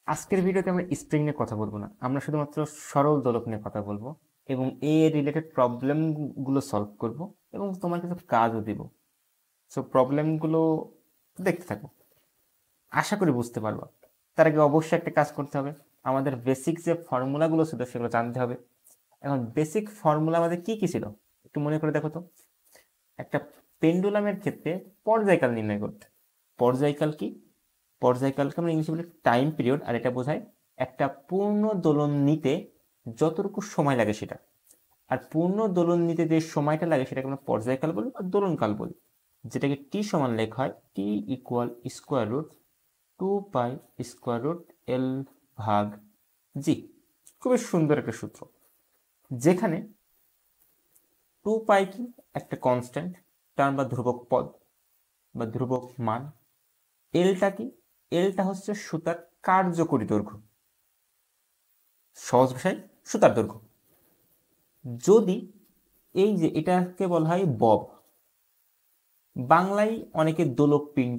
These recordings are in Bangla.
আজকের ভিডিওতে আমরা স্প্রিং নিয়ে কথা বলবো না, আমরা শুধুমাত্র সরল দোলক নিয়ে কথা বলবো এবং এর রিলেটেড প্রবলেমগুলো সলভ করব এবং তোমার কিছু কাজও দিব। সো প্রবলেমগুলো দেখতে থাকো, আশা করি বুঝতে পারবো। তার আগে অবশ্যই একটা কাজ করতে হবে, আমাদের বেসিক যে ফর্মুলাগুলো ছিল সেগুলো জানতে হবে। এখন বেসিক ফর্মুলা আমাদের কি কি ছিল একটু মনে করে দেখো তো। একটা পেন্ডুলামের ক্ষেত্রে পর্যায়কাল নির্ণয় করতে, পর্যায়কাল কি, পর্যায়কালকে আমরা ইংলিশে বলি টাইম পিরিয়ড, আর এটা বোঝায় একটা পূর্ণ দোলন নিতে যতটুকু সময় লাগে সেটা। আর পূর্ণ দোলন নিতে যে সময়টা লাগে সেটাকে আমরা পর্যায়কাল বলি বা দোলনকাল বলি, যেটাকে টি সমান লেখা হয় T equal square root 2 pi square root L ভাগ জি। খুবই সুন্দর একটা সূত্র, যেখানে 2 পাই কি একটা কনস্ট্যান্ট টার্ম বা ধ্রুবক পদ বা ধ্রুবক মান, এলটা কি, এলটা হচ্ছে সুতার কার্যকরী দৈর্ঘ্য, সহজ ভাষায় সুতার দৈর্ঘ্য। যদি এই যে এটাকে বলা হয় বব, বাংলায় অনেকে দোলক পিণ্ড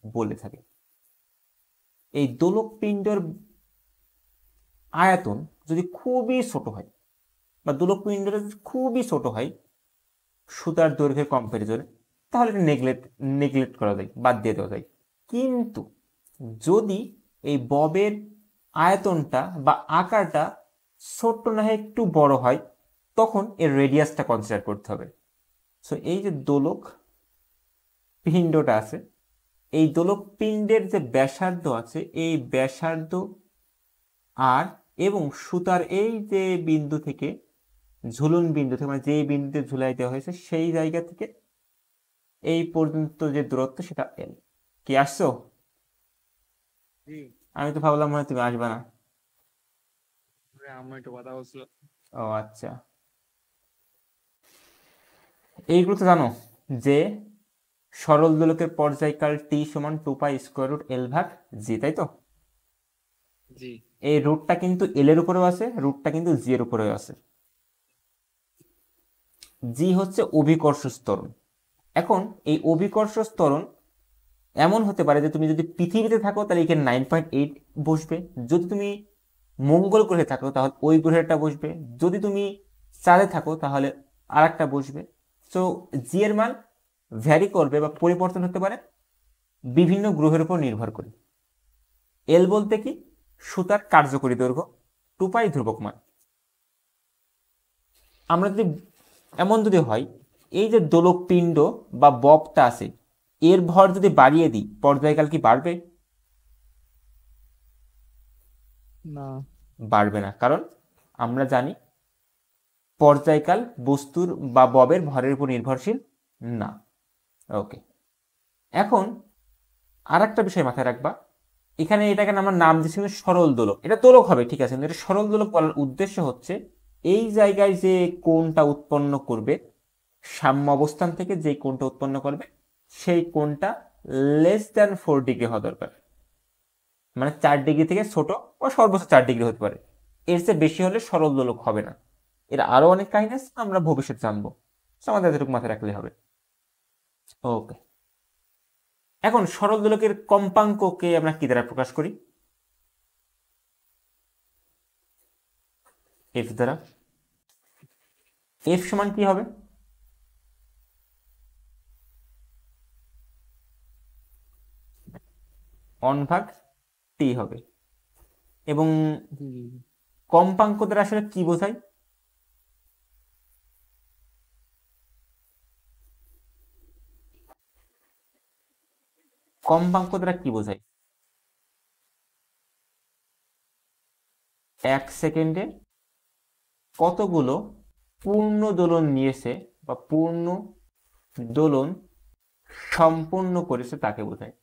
বলে থাকে। এই দোলক পিণ্ডের আয়তন যদি খুবই ছোট হয় বা দোলক পিণ্ডটা যদি খুবই ছোট হয় সুতার দৈর্ঘ্যের কম্পারিজনে, তাহলে এটা নেগলেক্ট করা যায়, বাদ দিয়ে দেওয়া যায়। কিন্তু যদি এই ববের আয়তনটা বা আকারটা ছোট্ট না হয় একটু বড় হয়, তখন এর রেডিয়াসটা কনসিডার করতে হবে। সো এই যে দোলক পিণ্ডটা আছে, এই দোলক পিণ্ডের যে ব্যাসার্ধ আছে, এই ব্যাসার্ধ আর এবং সুতার এই যে বিন্দু থেকে ঝুলন বিন্দু থেকে, মানে যে বিন্দুতে ঝুলাই দেওয়া হয়েছে সেই জায়গা থেকে এই পর্যন্ত যে দূরত্ব সেটা এল। কি আসছো? আমি তো ভাবলাম মনে হয় তুমি আসবে না। ও আচ্ছা, এইগুলো তো জানো যে সরল দোলকের পর্যায়কাল টি সমান 2 পাই স্কোয়ার রুট এল ভাগ জি, তাই তো? এই রুটটা কিন্তু এল এর উপরেও আছে, রুটটা কিন্তু জি এর উপরেও আছে। জি হচ্ছে অভিকর্ষ ত্বরণ। এখন এই অভিকর্ষ ত্বরণ এমন হতে পারে যে তুমি যদি পৃথিবীতে থাকো তাহলে এখানে 9.8 বসবে, যদি তুমি মঙ্গল গ্রহে থাকো তাহলে ওই গ্রহেরটা বসবে, যদি তুমি চাঁদে থাকো তাহলে আর একটা বসবে। সো জি এর মান ভ্যারি করবে বা পরিবর্তন হতে পারে বিভিন্ন গ্রহের উপর নির্ভর করে। এল বলতে কি, সুতার কার্যকরী দৈর্ঘ্য, 2 পাই ধ্রুবক মান। আমরা যদি এমন যদি হয় এই যে দোলক পিণ্ড বা ববটা আছে এর ভর যদি বাড়িয়ে দিই, পর্যায়কাল কি বাড়বে? না, বাড়বে না, কারণ আমরা জানি পর্যায়কাল বস্তুর বা ববের ভরের উপর নির্ভরশীল না। ওকে, এখন আর একটা বিষয় মাথায় রাখবা, এখানে এটাকে আমরা নাম দিচ্ছি সরল দোলক। এটা দোলক হবে ঠিক আছে, কিন্তু এটা সরল দোলক বলার উদ্দেশ্য হচ্ছে এই জায়গায় যে কোণটা উৎপন্ন করবে, সাম্য অবস্থান থেকে যে কোণটা উৎপন্ন করবে সেই কোণটা <4 ডিগ্রি হওয়া দরকার। মানে 4 ডিগ্রি থেকে ছোট বা সর্বোচ্চ 4 ডিগ্রি হতে পারে, এর চেয়ে বেশি হলে সরল দোলক হবে না। এর আরো অনেক কাহিনী আছে, আমরা ভবিষ্যতে জানবো, আমাদের এতটুকু মাথায় রাখলে হবে। ওকে, এখন সরল দোলকের কম্পাঙ্ককে আমরা কি দ্বারা প্রকাশ করি? এফ দ্বারা। এফ সমান কি হবে? 1/t হবে। এবং কম্পাঙ্ক দ্বারা আসলে কি বোঝায়? কম্পাঙ্ক দ্বারা কি বোঝায়? 1 সেকেন্ডে কতগুলো পূর্ণ দোলন নিয়েছে বা পূর্ণ দোলন সম্পূর্ণ করেছে তাকে বোঝায়।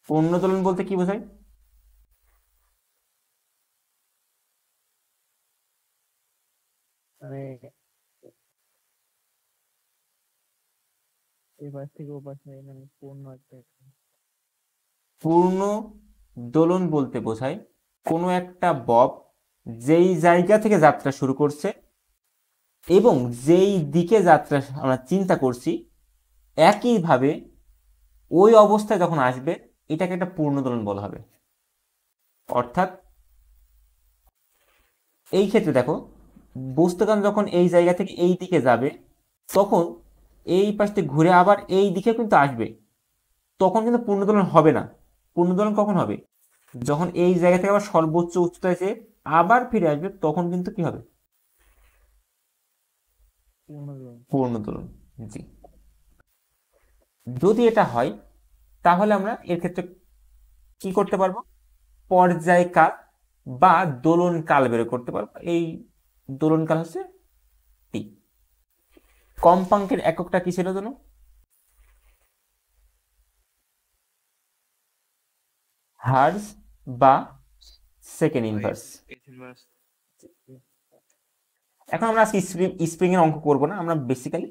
পূর্ণ দোলন বলতে কি বোঝায়? মানে এপাশ থেকে ওপাশ নেই, মানে পূর্ণ একটা। পূর্ণ দোলন বলতে বোঝায় কোনো একটা বব যেই জায়গা থেকে যাত্রা শুরু করছে এবং যেই দিকে যাত্রা আমরা চিন্তা করছি একইভাবে ওই অবস্থায় যখন আসবে এটাকে একটা পূর্ণ দোলন বলা হবে। অর্থাৎ এই ক্ষেত্রে দেখো, বস্তুকান যখন এই জায়গা থেকে এই দিকে যাবে, তখন এই পাশ থেকে ঘুরে আবার এই দিকে কিন্তু আসবে, তখন কিন্তু পূর্ণদোলন হবে না। পূর্ণদোলন কখন হবে? যখন এই জায়গা থেকে আবার সর্বোচ্চ উচ্চতায় যে আবার ফিরে আসবে, তখন কিন্তু কি হবে? পূর্ণদোলন। পূর্ণদোলন। জি। যদি এটা হয় তাহলে আমরা এর ক্ষেত্রে কি করতে পারবো? পর্যায়কাল বা দোলন কাল বের করতে পারবো। এই দোলন কাল হচ্ছে টি। কম্পাঙ্কের এককটা কি ছিল জানো? হার্জ বা সেকেন্ড ইনভার্স। এখন আমরা আজকে স্প্রিং এর অঙ্ক করবো না, আমরা বেসিক্যালি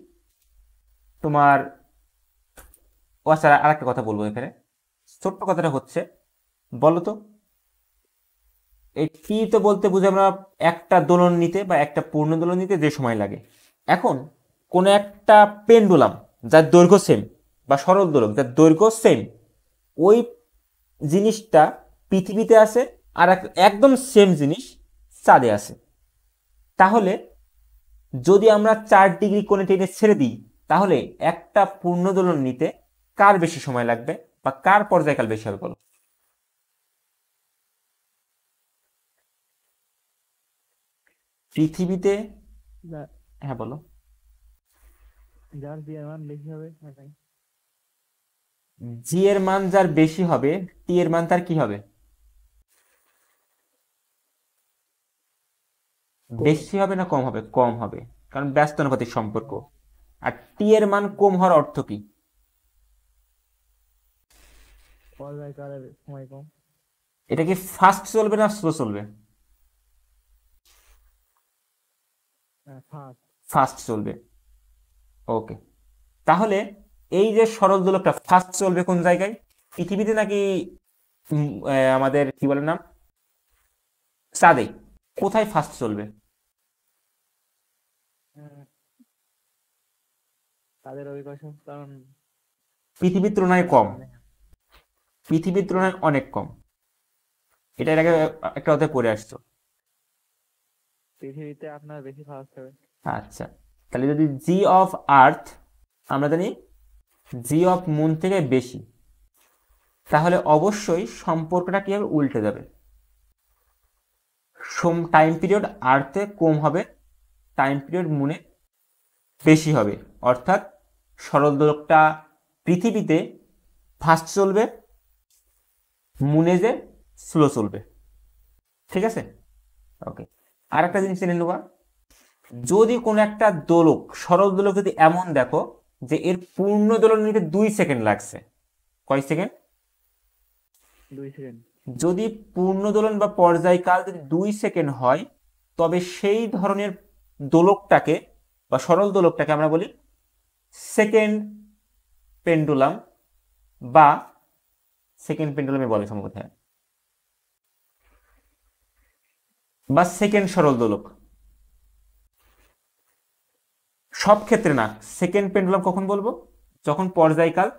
তোমার, ও আচ্ছা আরেকটা কথা বলবো এখানে। ছোট্ট কথাটা হচ্ছে, বলো তো, এই টি তো বলতে বুঝি আমরা একটা দোলন নিতে বা একটা পূর্ণ দোলন নিতে যে সময় লাগে। এখন কোন একটা পেন্ডুলাম যার দৈর্ঘ্য সেম, বা সরল দোলক যার দৈর্ঘ্য সেম, ওই জিনিসটা পৃথিবীতে আছে, আর একদম সেম জিনিস চাঁদে আছে। তাহলে যদি আমরা 4 ডিগ্রি কোণে টেনে ছেড়ে দিই, তাহলে একটা পূর্ণ দোলন নিতে কার বেশি সময় লাগবে বা কার পর্যায়কাল বেশি হবে বলো? পৃথিবীতে, হ্যাঁ বলো। যার জি এর মান বেশি হবে নাকি? জি এর মান যার বেশি হবে, টি এর মান তার কি হবে? বেশি হবে না কম হবে? কম হবে, কারণ ব্যস্তানুপাতিক সম্পর্ক। আর টি এর মান কম হওয়ার অর্থ কি? পর্যায়কালের সময় কম। এটা কি ফাস্ট চলবে না স্লো চলবে? ফার্স্ট। ফাস্ট চলবে। ওকে, তাহলে এই যে সরল দোলকটা ফাস্ট চলবে কোন জায়গায়? পৃথিবীতে নাকি আমাদের কি বলে নাম, চাঁদে? কোথায় ফাস্ট চলবে? তাদের অভিকর্ষণ কারণ পৃথিবীর তুলনায় কম। পৃথিবীর তুলনায় অনেক কম। এটা এর আগে একটা অধ্যায় পড়ে আসছো। পৃথিবীতে আপনার বেশি ফাস্ট হবে। আচ্ছা, তাহলে যদি জি অফ আর্থ আমরা জানি জি অফ মুন থেকে বেশি, তাহলে অবশ্যই সম্পর্কটা কি হবে? উল্টে যাবে। টাইম পিরিয়ড আর্থে কম হবে, টাইম পিরিয়ড মুনে বেশি হবে। অর্থাৎ সরল দোলকটা পৃথিবীতে ফাস্ট চলবে, মুনে যে স্লো চলবে। ঠিক আছে, ওকে। আর একটা জিনিস জেনে নেবা, যদি কোনো একটা দোলক, সরল দোলক যদি এমন দেখো যে এর পূর্ণ দোলন নিতে 2 সেকেন্ড লাগছে, কয় সেকেন্ড? 2 সেকেন্ড। যদি পূর্ণ দোলন বা পর্যায়কাল যদি 2 সেকেন্ড হয়, তবে সেই ধরনের দোলকটাকে বা সরল দোলকটাকে আমরা বলি সেকেন্ড পেন্ডুলাম, বা সেকেন্ড পেন্ডুলামে বলে সম্ভবত, হ্যাঁ, বা সেকেন্ড সরল দোলক। সব ক্ষেত্রে না, সেকেন্ড পেন্ডুলাম কখন বলবো? যখন পর্যায়কাল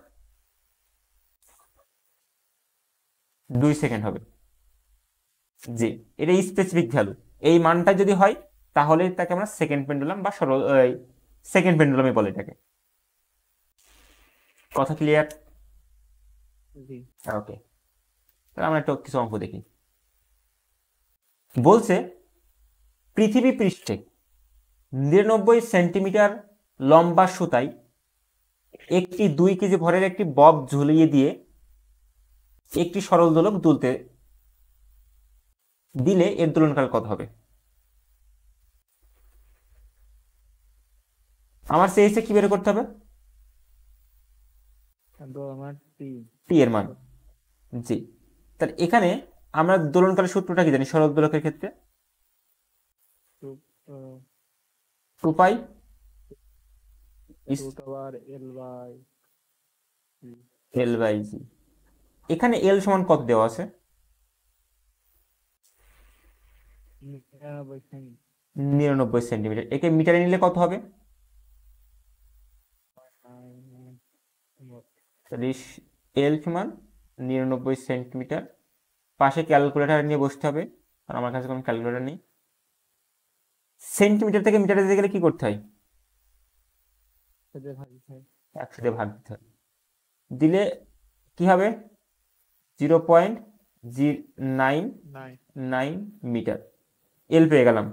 2 সেকেন্ড হবে। জি, এটা স্পেসিফিক ভ্যালু। এই মানটা যদি হয়, তাহলে তাকে আমরা সেকেন্ড পেন্ডুলাম বা সরল সেকেন্ড পেন্ডুলামে বলে এটাকে। কথা ক্লিয়ার? জি। ওকে, তাহলে আমরা একটা কিছু অঙ্ক দেখি। বলছে পৃথিবী পৃষ্ঠে 99 সেন্টিমিটার লম্বা সুতায় একটি 2 কেজি ভরের একটি বব ঝুলিয়ে দিয়ে একটি সরল দোলক দুলতে দিলে এর দোলনকাল কত হবে? আমার চেয়েছে কি বের করতে হবে? আমার টি এর মান। জি, তাহলে এখানে আমরা দোলনকালের সূত্রটা কি জানি সরল দোলকের ক্ষেত্রে? 2 পাই এল বাই জি। এখানে এল সমান কত দেওয়া আছে? 99 সেন্টিমিটার। একে মিটারে নিলে কত হবে? এল সমান 99 সেন্টিমিটার। পাশে ক্যালকুলেটর নিয়ে বসতে হবে, কারণ আমার কাছে কোনো ক্যালকুলেটর নেই। সেন্টিমিটার থেকে মিটারে দিতে গেলে কি করতে হয়? 100 দিয়ে ভাগ দিতে হয়। দিলে কি হবে? 0.999 মিটার এল পেয়ে গেলাম।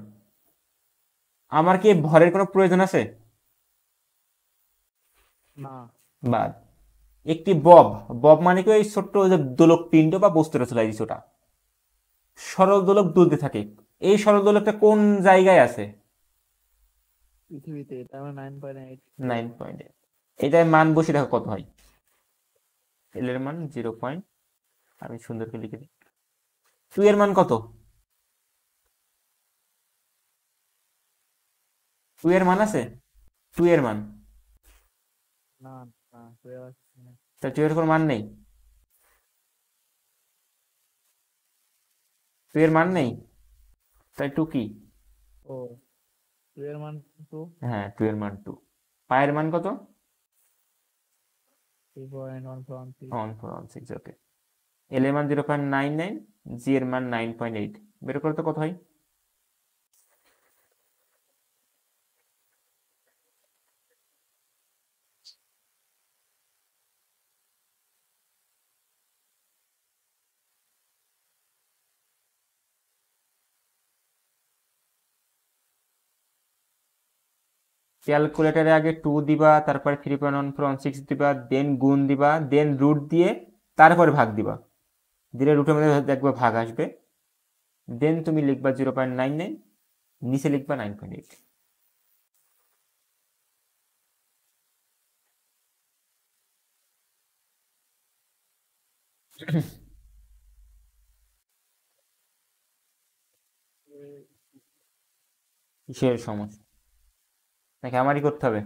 আমার কি ভরের কোনো প্রয়োজন আছে? না। বাদ। একটি বব, বব মানে কি ওই ছোট্ট যে দোলক পিণ্ড বা বস্তুটা চলে দিচ্ছে, ওটা সরল দোলক দুলতে থাকে। এই সরল দোলকটা কোন জায়গায় আছে? পৃথিবীতে। তার মানে 9.8। 9.8। এটার মান বসে দেখো কত হয়। এল এর মান 0. আমি সুন্দর করে লিখে দিই। 2 এর মান কত? 2 এর মান আছে? 2 এর মান, না না, হয়ে যাচ্ছে না। তা 2 এর কোনো মান নেই? 2 এর মান নেই, তাই 2 কি? ও, 2 এর মান 2। হ্যাঁ, 2 এর মান 2। পায়ের মান কত? 3.146। 1.416। ওকে। এল এর মান 0.99, জি এর মান 9.8। বের করো তো কত হয়। ক্যালকুলেটারে আগে 2 দিবা, তারপরে 3.146 দিবা, দেন গুণ দিবা, দেন রুট দিয়ে তারপরে ভাগ দিবা। দিলে রুটের মধ্যে দেখবা ভাগ আসবে, দেন তুমি লিখবা 0.99, নিচে লিখবা 9.8। কিসের সমস্যা? নাকি আমারই করতে হবে?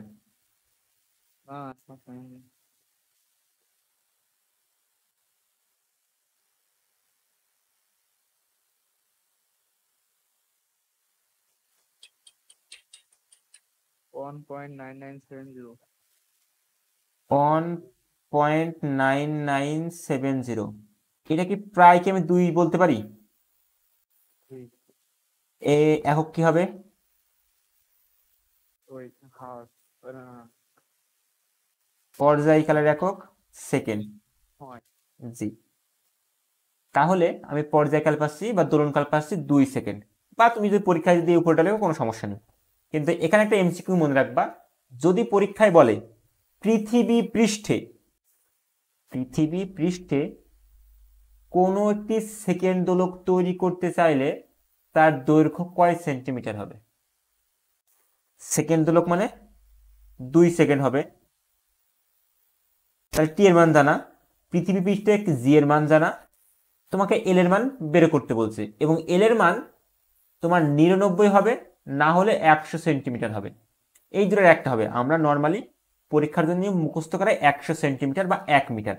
না, সমস্যা নেই। 1.9970। 1.9970। এটা কি প্রায় কি আমি 2 বলতে পারি? এ একক কি হবে? ওই হাফ। পর্যায়কালের একক সেকেন্ড। হয়। জি। তাহলে আমি পর্যায়কাল পাচ্ছি বা দোলনকাল পাচ্ছি 2 সেকেন্ড। বা তুমি যদি পরীক্ষায় যদি উপরটা লেখো কোনো সমস্যা নেই, কিন্তু এখানে একটা এমসিকিউ মনে রাখবা। যদি পরীক্ষায় বলে পৃথিবী পৃষ্ঠে কোনো একটি সেকেন্ড দোলক তৈরি করতে চাইলে তার দৈর্ঘ্য কয় সেন্টিমিটার হবে? সেকেন্ড দোলক মানে 2 সেকেন্ড হবে। তাহলে টি এর মান জানা, পৃথিবী পৃষ্ঠে জি এর মান জানা, তোমাকে এল এর মান বের করতে বলছে, এবং এল এর মান তোমার 99 হবে, না হলে 100 সেন্টিমিটার হবে। এই দুটোর একটা হবে। আমরা নর্মালি পরীক্ষার জন্য মুখস্থ করাই 100 সেন্টিমিটার বা 1 মিটার।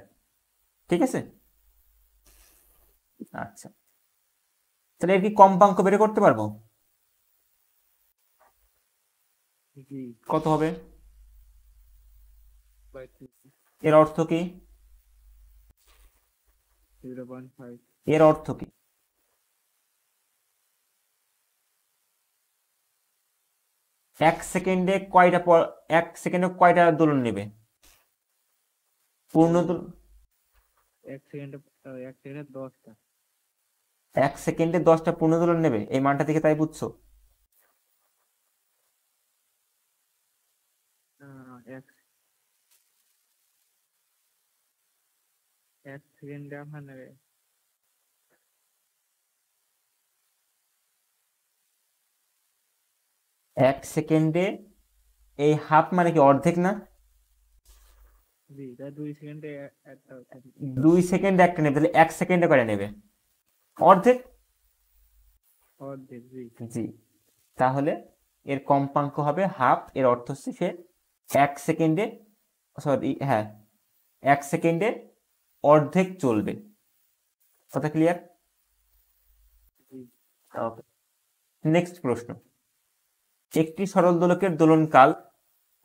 ঠিক আছে? আচ্ছা, তাহলে এর কি কম্পাঙ্ক বের করতে পারবো? কত হবে? এর অর্থ কি? 0.5। এর অর্থ কি? এক সেকেন্ডে কয়টা দোলন নেবে? পূর্ণ দোলন 1 সেকেন্ডে 10টা। 1 সেকেন্ডে 10টা পূর্ণ দোলন নেবে, এই মানটা থেকে তাই বুঝছো? এক সেকেন্ডে আপনার নেবে। 1 সেকেন্ডে এই হাফ মানে কি অর্ধেক না? জি, তাই 2 সেকেন্ডে একটা। 2 সেকেন্ডে একটা নেবে, তাহলে 1 সেকেন্ডে কয়টা নেবে? অর্ধেক। অর্ধেক। জি। জি। তাহলে এর কম্পাঙ্ক হবে হাফ। এর অর্থ হচ্ছে সে 1 সেকেন্ডে, সরি হ্যাঁ, 1 সেকেন্ডে অর্ধেক চলবে। কথা ক্লিয়ার? ওকে। নেক্সট প্রশ্ন। একটি সরল দোলকের দোলনকাল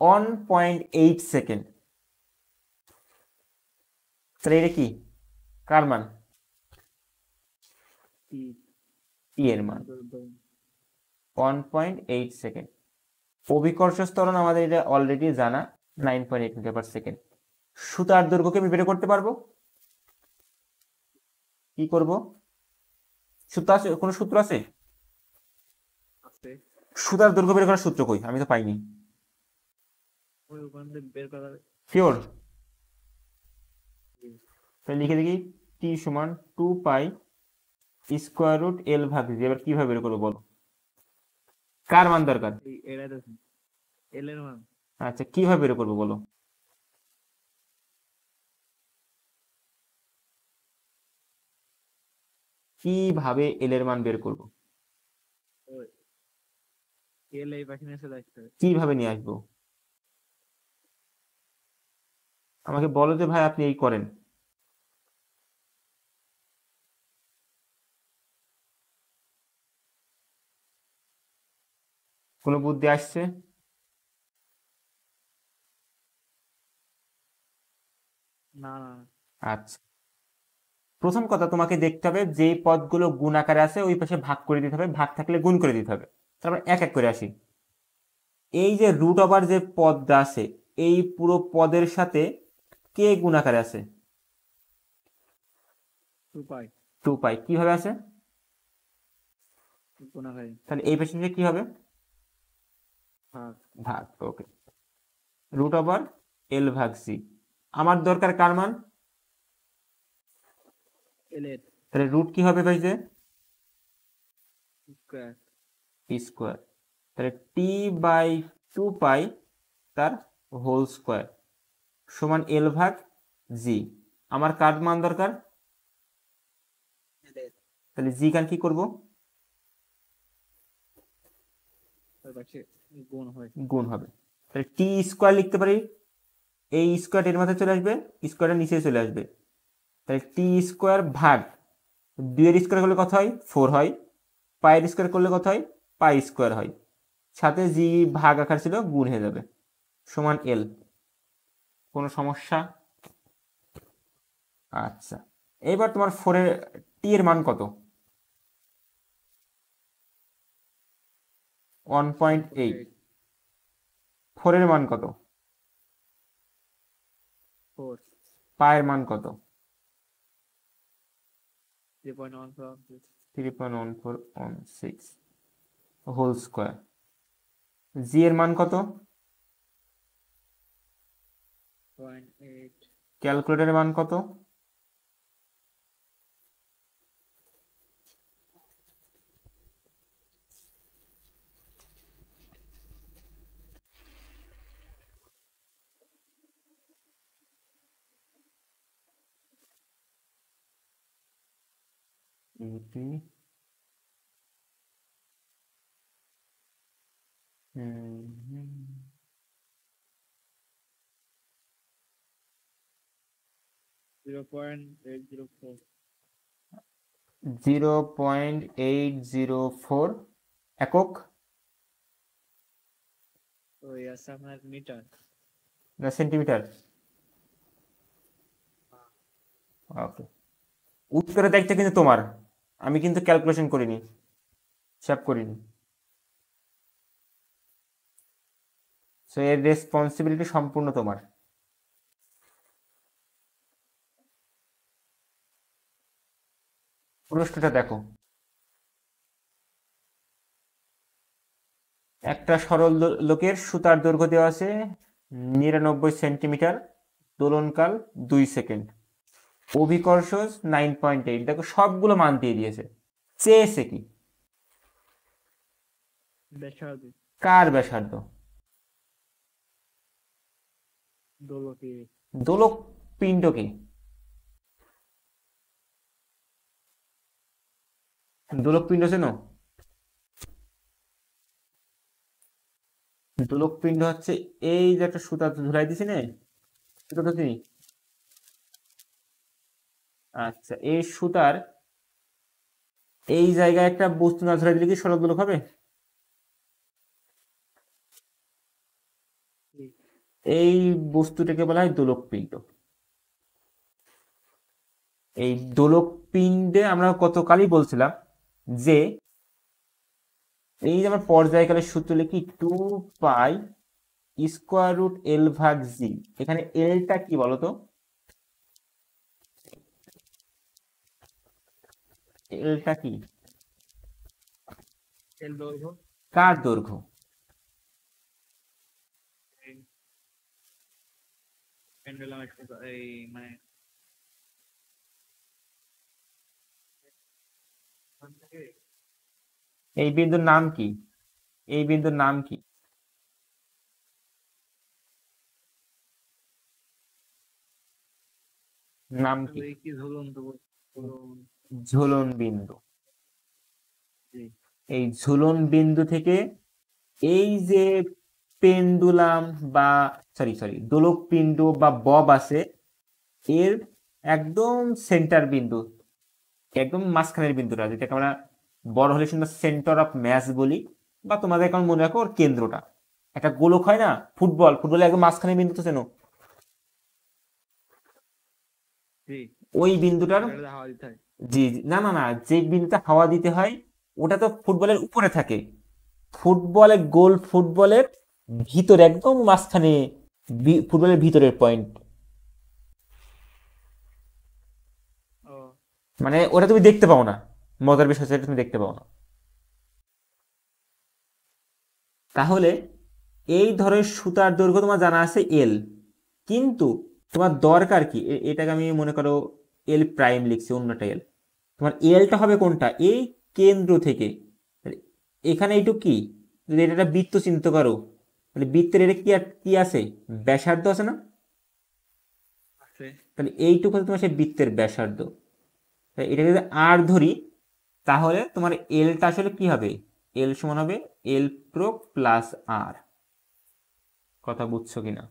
1.8 সেকেন্ড। তাহলে এটা কি? কার মান? টি টি এর মান 1.8 সেকেন্ড। অভিকর্ষ ত্বরণ আমাদের এটা অলরেডি জানা, 9.8 মিটার পার সেকেন্ড। সুতার দৈর্ঘ্যকে আমি বের করতে পারবো। কি করব? সূত্র আছে, কোনো সূত্র আছে? আছে সুতার দৈর্ঘ্য বের করার সূত্র কই? আমি তো পাইনি। ওই ওখান থেকে বের করা যাবে। শিওর? তাহলে লিখে দেখি, টি সমান 2 পাই স্কোয়ার রুট এল ভাগ জি। এবার কিভাবে বের করবো বলো? কার মান দরকার? এই এটাই দেখুন এল এর মান। আচ্ছা, কিভাবে বের করবো বলো? কিভাবে এল এর মান বের করবো? ওই এল এই পাশে নিয়ে চলে আসতে হবে। কিভাবে নিয়ে আসবো? আমাকে বলো যে ভাই আপনি এই করেন। কোনো বুদ্ধি আসছে? না না আচ্ছা, প্রথম কথা তোমাকে দেখতে হবে যে পদগুলো গুণ আকারে আছে ওই পাশে ভাগ করে দিতে হবে, ভাগ থাকলে গুণ করে দিতে হবে। তারপর এক এক করে আসি। এই যে রুট ওভার যে পদটা আছে, এই পুরো পদের সাথে কে গুণ আকারে আছে? 2 পাই 2 পাই। কিভাবে আছে? গুণাকারী তাহলে এই পাশে কি হবে? ভাগ ভাগ। ওকে, রুট ওভার এল ভাগ সি। আমার দরকার কার মান? এল এর তাহলে রুট কি হবে ভাই? যে স্কয়ার স্কোয়ার। তাহলে টি বাই 2 পাই তার হোল স্কোয়ার সমান এল ভাগ জি। আমার কার মান দরকার? এল এর তাহলে জি কান কি করব? ওই পাশে গুণ হয়। গুণ হবে। তাহলে টি স্কোয়ার লিখতে পারি, এই স্কোয়ার এর মাথায় চলে আসবে, স্কোয়ারটা নিচে চলে আসবে। তাহলে টি স্কোয়ার ভাগ 2 এর স্কোয়ার করলে কত হয়? 4 হয়। পায়ের স্কোয়ার করলে কত হয়? পাই স্কোয়ার হয়। সাথে জি ভাগ আকার ছিল, গুণ হয়ে যাবে, সমান এল। কোনো সমস্যা? আচ্ছা, এবার তোমার 4 এর টি এর মান কত? 1.8। 4 এর মান কত? 4 পায়ের মান কত? 3.14 3.1416 হোল স্কোয়ার। জি এর মান কত? 0.8 ক্যালকুলেটরের মান কত? ইউটি হুম 0.804 0.804 একক ওই আছে আপনার মিটার। না সেন্টিমিটার? ওকে, উত্তরের দায়িত্ব কিন্তু তোমার, আমি কিন্তু ক্যালকুলেশন করিনি, হিসাব করিনি। সো এর রেসপন্সিবিলিটি সম্পূর্ণ তোমার। প্রশ্নটা দেখো, একটা সরল লোকের সুতার দৈর্ঘ্য দেওয়া আছে 99 সেন্টিমিটার, দোলনকাল 2 সেকেন্ড, অভিকর্ষ 9.8। দেখো সবগুলো মান দিয়ে দিয়েছে, চেয়েছে কি? ব্যাসার্ধ কার ব্যাসার্ধ? দোলকে দোলক পিণ্ড কি? দোলক পিণ্ড চেনো? দোলক পিণ্ড হচ্ছে এই যে একটা সুতা ঝুলাই দিছি না, সুতা তো চিনি। আচ্ছা, এই সুতার এই জায়গায় একটা বস্তু না ঝুলাই দিলে কি সরল দোলক হবে? এই বস্তুটাকে বলা হয় দোলক পিণ্ড। এই দোলক পিণ্ডে আমরা গতকালই বলছিলাম যে এই যে আমরা পর্যায়কালের সূত্র লিখি 2 পাই স্কোয়ার রুট এল ভাগ জি। এখানে এলটা কি বলতো? এলটা কি? এল দৈর্ঘ্য। কার দৈর্ঘ্য? এই পেন্ডুলাম এই মানে ওখান থেকে এই বিন্দুর নাম কি? এই বিন্দুর নাম কি? নাম কি? এই কি ঝুলন্ত ঝুলন। ঝুলন বিন্দু। জি। এই ঝুলন বিন্দু থেকে এই যে পেন্ডুলাম বা সরি দোলক পিণ্ড বা বব আছে, এর একদম সেন্টার বিন্দু, একদম মাঝখানের বিন্দুটা, যেটাকে আমরা বড় হলে শুধু সেন্টার অফ ম্যাস বলি, বা তোমাদের এখন মনে রাখো ওর কেন্দ্রটা। একটা গোলক হয় না ফুটবলে একদম মাঝখানের বিন্দু তো চেনো? জি। ওই বিন্দুটার এটাতে হাওয়া দিতে হয়। জি জি, না না না, যে বিন্দুটা হাওয়া দিতে হয় ওটা তো ফুটবলের উপরে থাকে। ফুটবলের ভিতরে একদম মাঝখানে, ফুটবলের ভিতরের পয়েন্ট, ও মানে ওটা তুমি দেখতে পাও না। মজার বিষয় হচ্ছে এটা তুমি দেখতে পাও না। তাহলে এই ধরনের সুতার দৈর্ঘ্য তোমার জানা আছে এল, কিন্তু তোমার দরকার কি? এটাকে আমি মনে করো এল প্রাইম লিখছি, অন্যটা এল। তোমার এলটা হবে কোনটা? এই কেন্দ্র থেকে এখানে এইটুকু কি, যদি এটা একটা বৃত্ত চিন্তা করো, তাহলে বৃত্তের এটা কি আছে? ব্যাসার্ধ আছে না? আছে। তাহলে এইটুকু হচ্ছে তোমার সেই বৃত্তের ব্যাসার্ধ। এটা যদি আর ধরি, তাহলে তোমার এলটা আসলে কি হবে? এল সমান হবে এল প্রো প্লাস আর। কথা বুঝছো কিনা?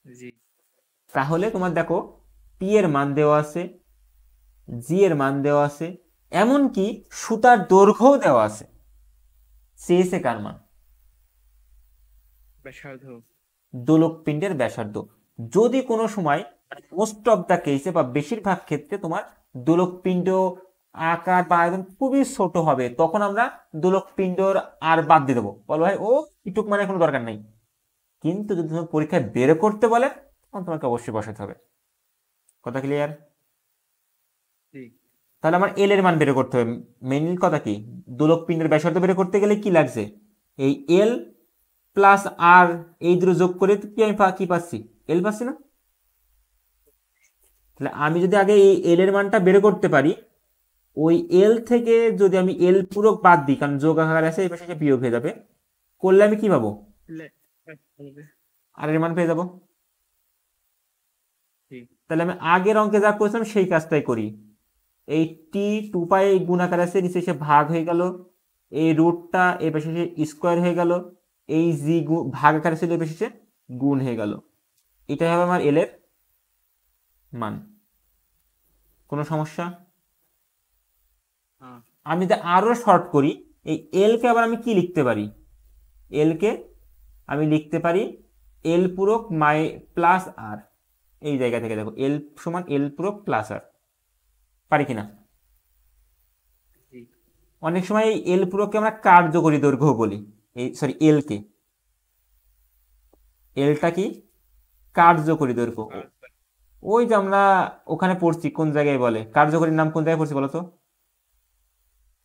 জি। তাহলে তোমার দেখো পি এর মান দেওয়া আছে, জি এর মান দেওয়া আছে, এমনকি সুতার দৈর্ঘ্যও দেওয়া আছে। চেয়েছে কার মান? ব্যাসার্ধ। দোলক পিণ্ডের ব্যাসার্ধ। যদি কোনো সময়, মোস্ট অফ দ্য কেসে বা বেশিরভাগ ক্ষেত্রে তোমার দোলক পিণ্ড আকার বা আয়তন খুবই ছোট হবে, তখন আমরা দোলক পিণ্ডর আর বাদ দিয়ে দেবো, বলো ভাই ও এটুক মানে কোনো দরকার নেই। কিন্তু যদি তোমার পরীক্ষায় বের করতে বলে, তখন তোমাকে অবশ্যই বসাতে হবে। কথা ক্লিয়ার? জি। তাহলে আমার এল এর মান বের করতে হবে। মেইন কথা কি, দোলক পিণ্ডের ব্যাসার্ধ বের করতে গেলে কি লাগছে? এই এল প্লাস আর, এই দুটো যোগ করে কি আমি কি পাচ্ছি? এল পাচ্ছি না? তাহলে আমি যদি আগে এই এল এর মানটা বের করতে পারি, ওই এল থেকে যদি আমি এল পুরো বাদ দিই, কারণ যোগ আকার আছে, এই পাশে বিয়োগ হয়ে যাবে, করলে আমি কি পাবো? আর এর মান পেয়ে যাবো। তাহলে আমি আগের অঙ্কে যা করেছিলাম সেই কাজটাই করি। এই টি 2 পাই গুণাকার আছে, নিচে এসে ভাগ হয়ে গেল, এই রুটটা এই পাশে এসে স্কোয়ার হয়ে গেল, এই জি ভাগ আকারে ছিল এই পাশে এসে গুণ হয়ে গেল। এটাই হবে আমার এল এর মান। কোনো সমস্যা? আমি যদি আরো শর্ট করি, এই এল কে আবার আমি কি লিখতে পারি? এল কে আমি লিখতে পারি এল পূরক মাই প্লাস আর। এই জায়গা থেকে দেখো এল সমান এল পূরক প্লাস আর, পারি কিনা? অনেক সময় এই এল পূরককে আমরা কার্যকরী দৈর্ঘ্য বলি। এই সরি, এল কে, এলটা কি কার্যকরী দৈর্ঘ্য। ওই যে আমরা ওখানে পড়ছি, কোন জায়গায় বলে কার্যকরী নাম, কোন জায়গায় পড়ছি বলতো?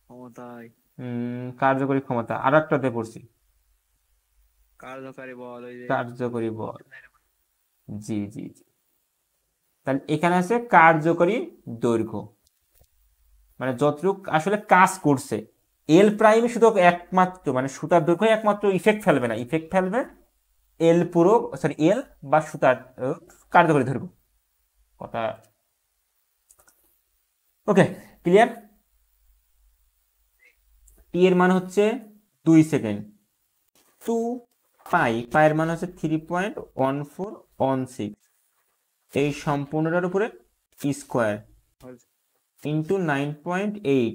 ক্ষমতায়। কার্যকরী ক্ষমতা, আর একটাতে পড়ছি কার্যকারী বল, ওই যে কার্যকরী বল। জি জি জি। তাহলে এখানে আছে কার্যকরী দৈর্ঘ্য, মানে যতটুক আসলে কাজ করছে। এল প্রাইম শুধু একমাত্র, মানে সুতার দৈর্ঘ্য একমাত্র ইফেক্ট ফেলবে না, ইফেক্ট ফেলবে এল পুরো সরি এল বা সুতার কার্যকরী দৈর্ঘ্য। কথা ওকে, ক্লিয়ার? টি এর মান হচ্ছে 2 সেকেন্ড। 2 পাই, মান হচ্ছে 3.1416, এই সম্পূর্ণটার উপরে স্কোয়ার ইন্টু 9.8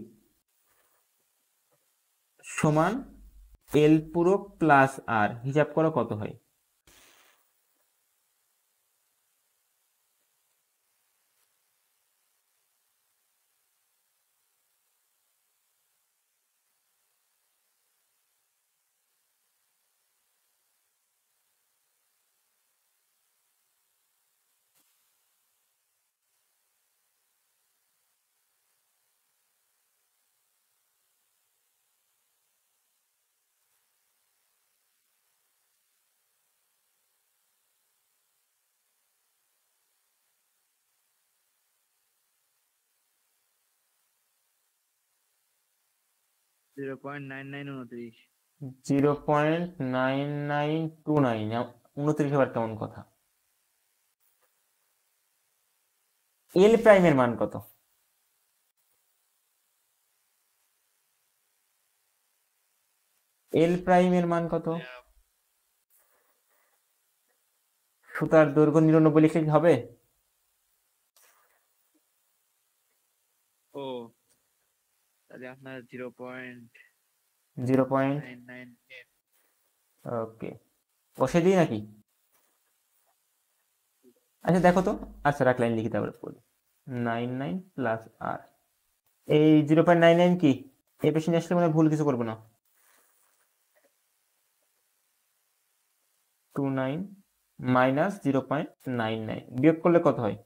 সমান এল পুরো প্লাস আর। হিসাব করো কত হয়? 0.9929। 0.9929, 29 আবার কেমন কথা? এল প্রাইমের মান কত? এল প্রাইমের মান কত? সুতার দৈর্ঘ্য 99 লিখলে কি হবে? ও তাহলে আপনার 0. 0.99। ওকে, বসে দিই নাকি? আচ্ছা দেখো তো, আচ্ছা রাখ, লাইন লিখি তারপরে বলি। 99 প্লাস আর এই 0.99 কি? এই পেছনে আসলে মানে ভুল কিছু করবো না। 29 মাইনাস 0.99 বিয়োগ করলে কত হয়?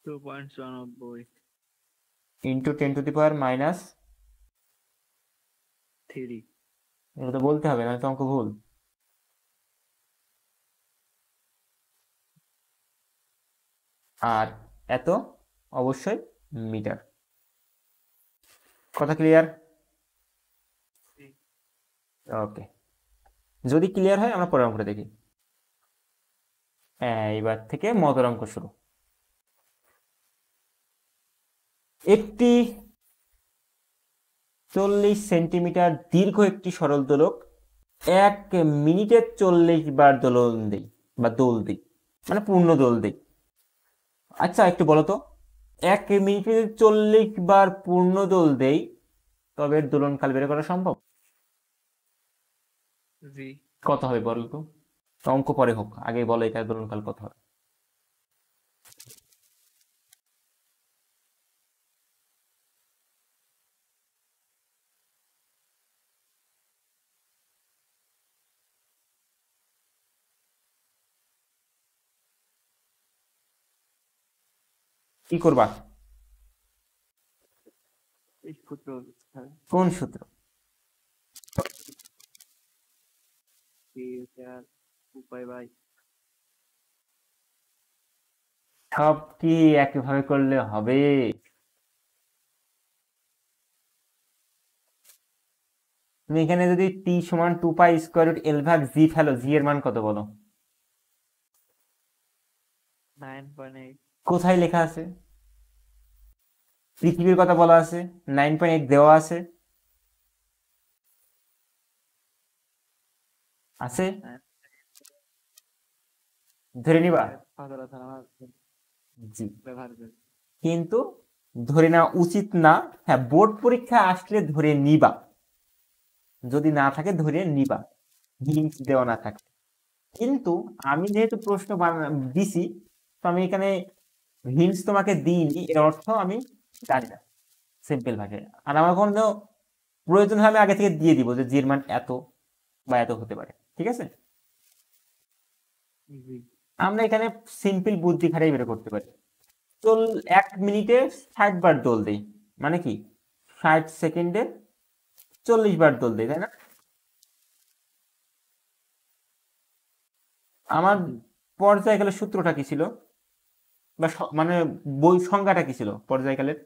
2.94 into 10 to the power minus 3। এটা তো বলতে হবে, না তো অঙ্ক ভুল। আর এত অবশ্যই মিটার। কথা ক্লিয়ার? ওকে, যদি ক্লিয়ার হয় আমরা পরের অঙ্কটা দেখি। এইবার থেকে মজার অঙ্ক শুরু। একটি 40 সেন্টিমিটার দীর্ঘ একটি সরল দোলক 1 মিনিটে 40 বার দোলন দেই বা দোল দিই, মানে পূর্ণ দোল দিই। আচ্ছা একটু বলো তো, 1 মিনিটে 40 বার পূর্ণ দোল দেই, তবে এর দোলনকাল বের করা সম্ভব? জি। কত হবে বলো তো? অঙ্ক পরে হোক, আগে বলো এটার দোলনকাল কত হবে। কি করবা? এই সূত্র কোন সূত্র? উপায় ভাই। সব কি একইভাবে করলে হবে? তুমি এখানে যদি টি সমান 2 পাই স্কয়ার রুট এল ভাগ জি ফেলো, জি এর মান কত বলো? 9.8। কোথায় লেখা আছে? পৃথিবীর কথা বলা আছে, 9.8 দেওয়া আছে। আছে, ধরে নিবা? জি, ব্যবহার করে। কিন্তু ধরে নেওয়া উচিত না। হ্যাঁ, বোর্ড পরীক্ষা আসলে ধরে নিবা, যদি না থাকে ধরে নিবা, হিন্ট দেওয়া না থাকে। কিন্তু আমি যেহেতু প্রশ্ন দিছি, তো আমি এখানে হিন্টস তোমাকে দিইনি, এর অর্থ আমি জানি না, সিম্পল ভাবে। আর আমার কোনো প্রয়োজন হয় আমি আগে থেকে দিয়ে দিব যে জি এর মান এত বা এত হতে পারে, ঠিক আছে? জি। আমরা এখানে সিম্পল বুদ্ধি খাটাই বের করতে পারি। চল 1 মিনিটে 60 বার দোল দেই, মানে কি 60 সেকেন্ডে 40 বার দোল দেই, তাই না? আমার পর্যায়কালের সূত্রটা কি ছিল, বা মানে বই সংজ্ঞাটা কি ছিল পর্যায়কালের?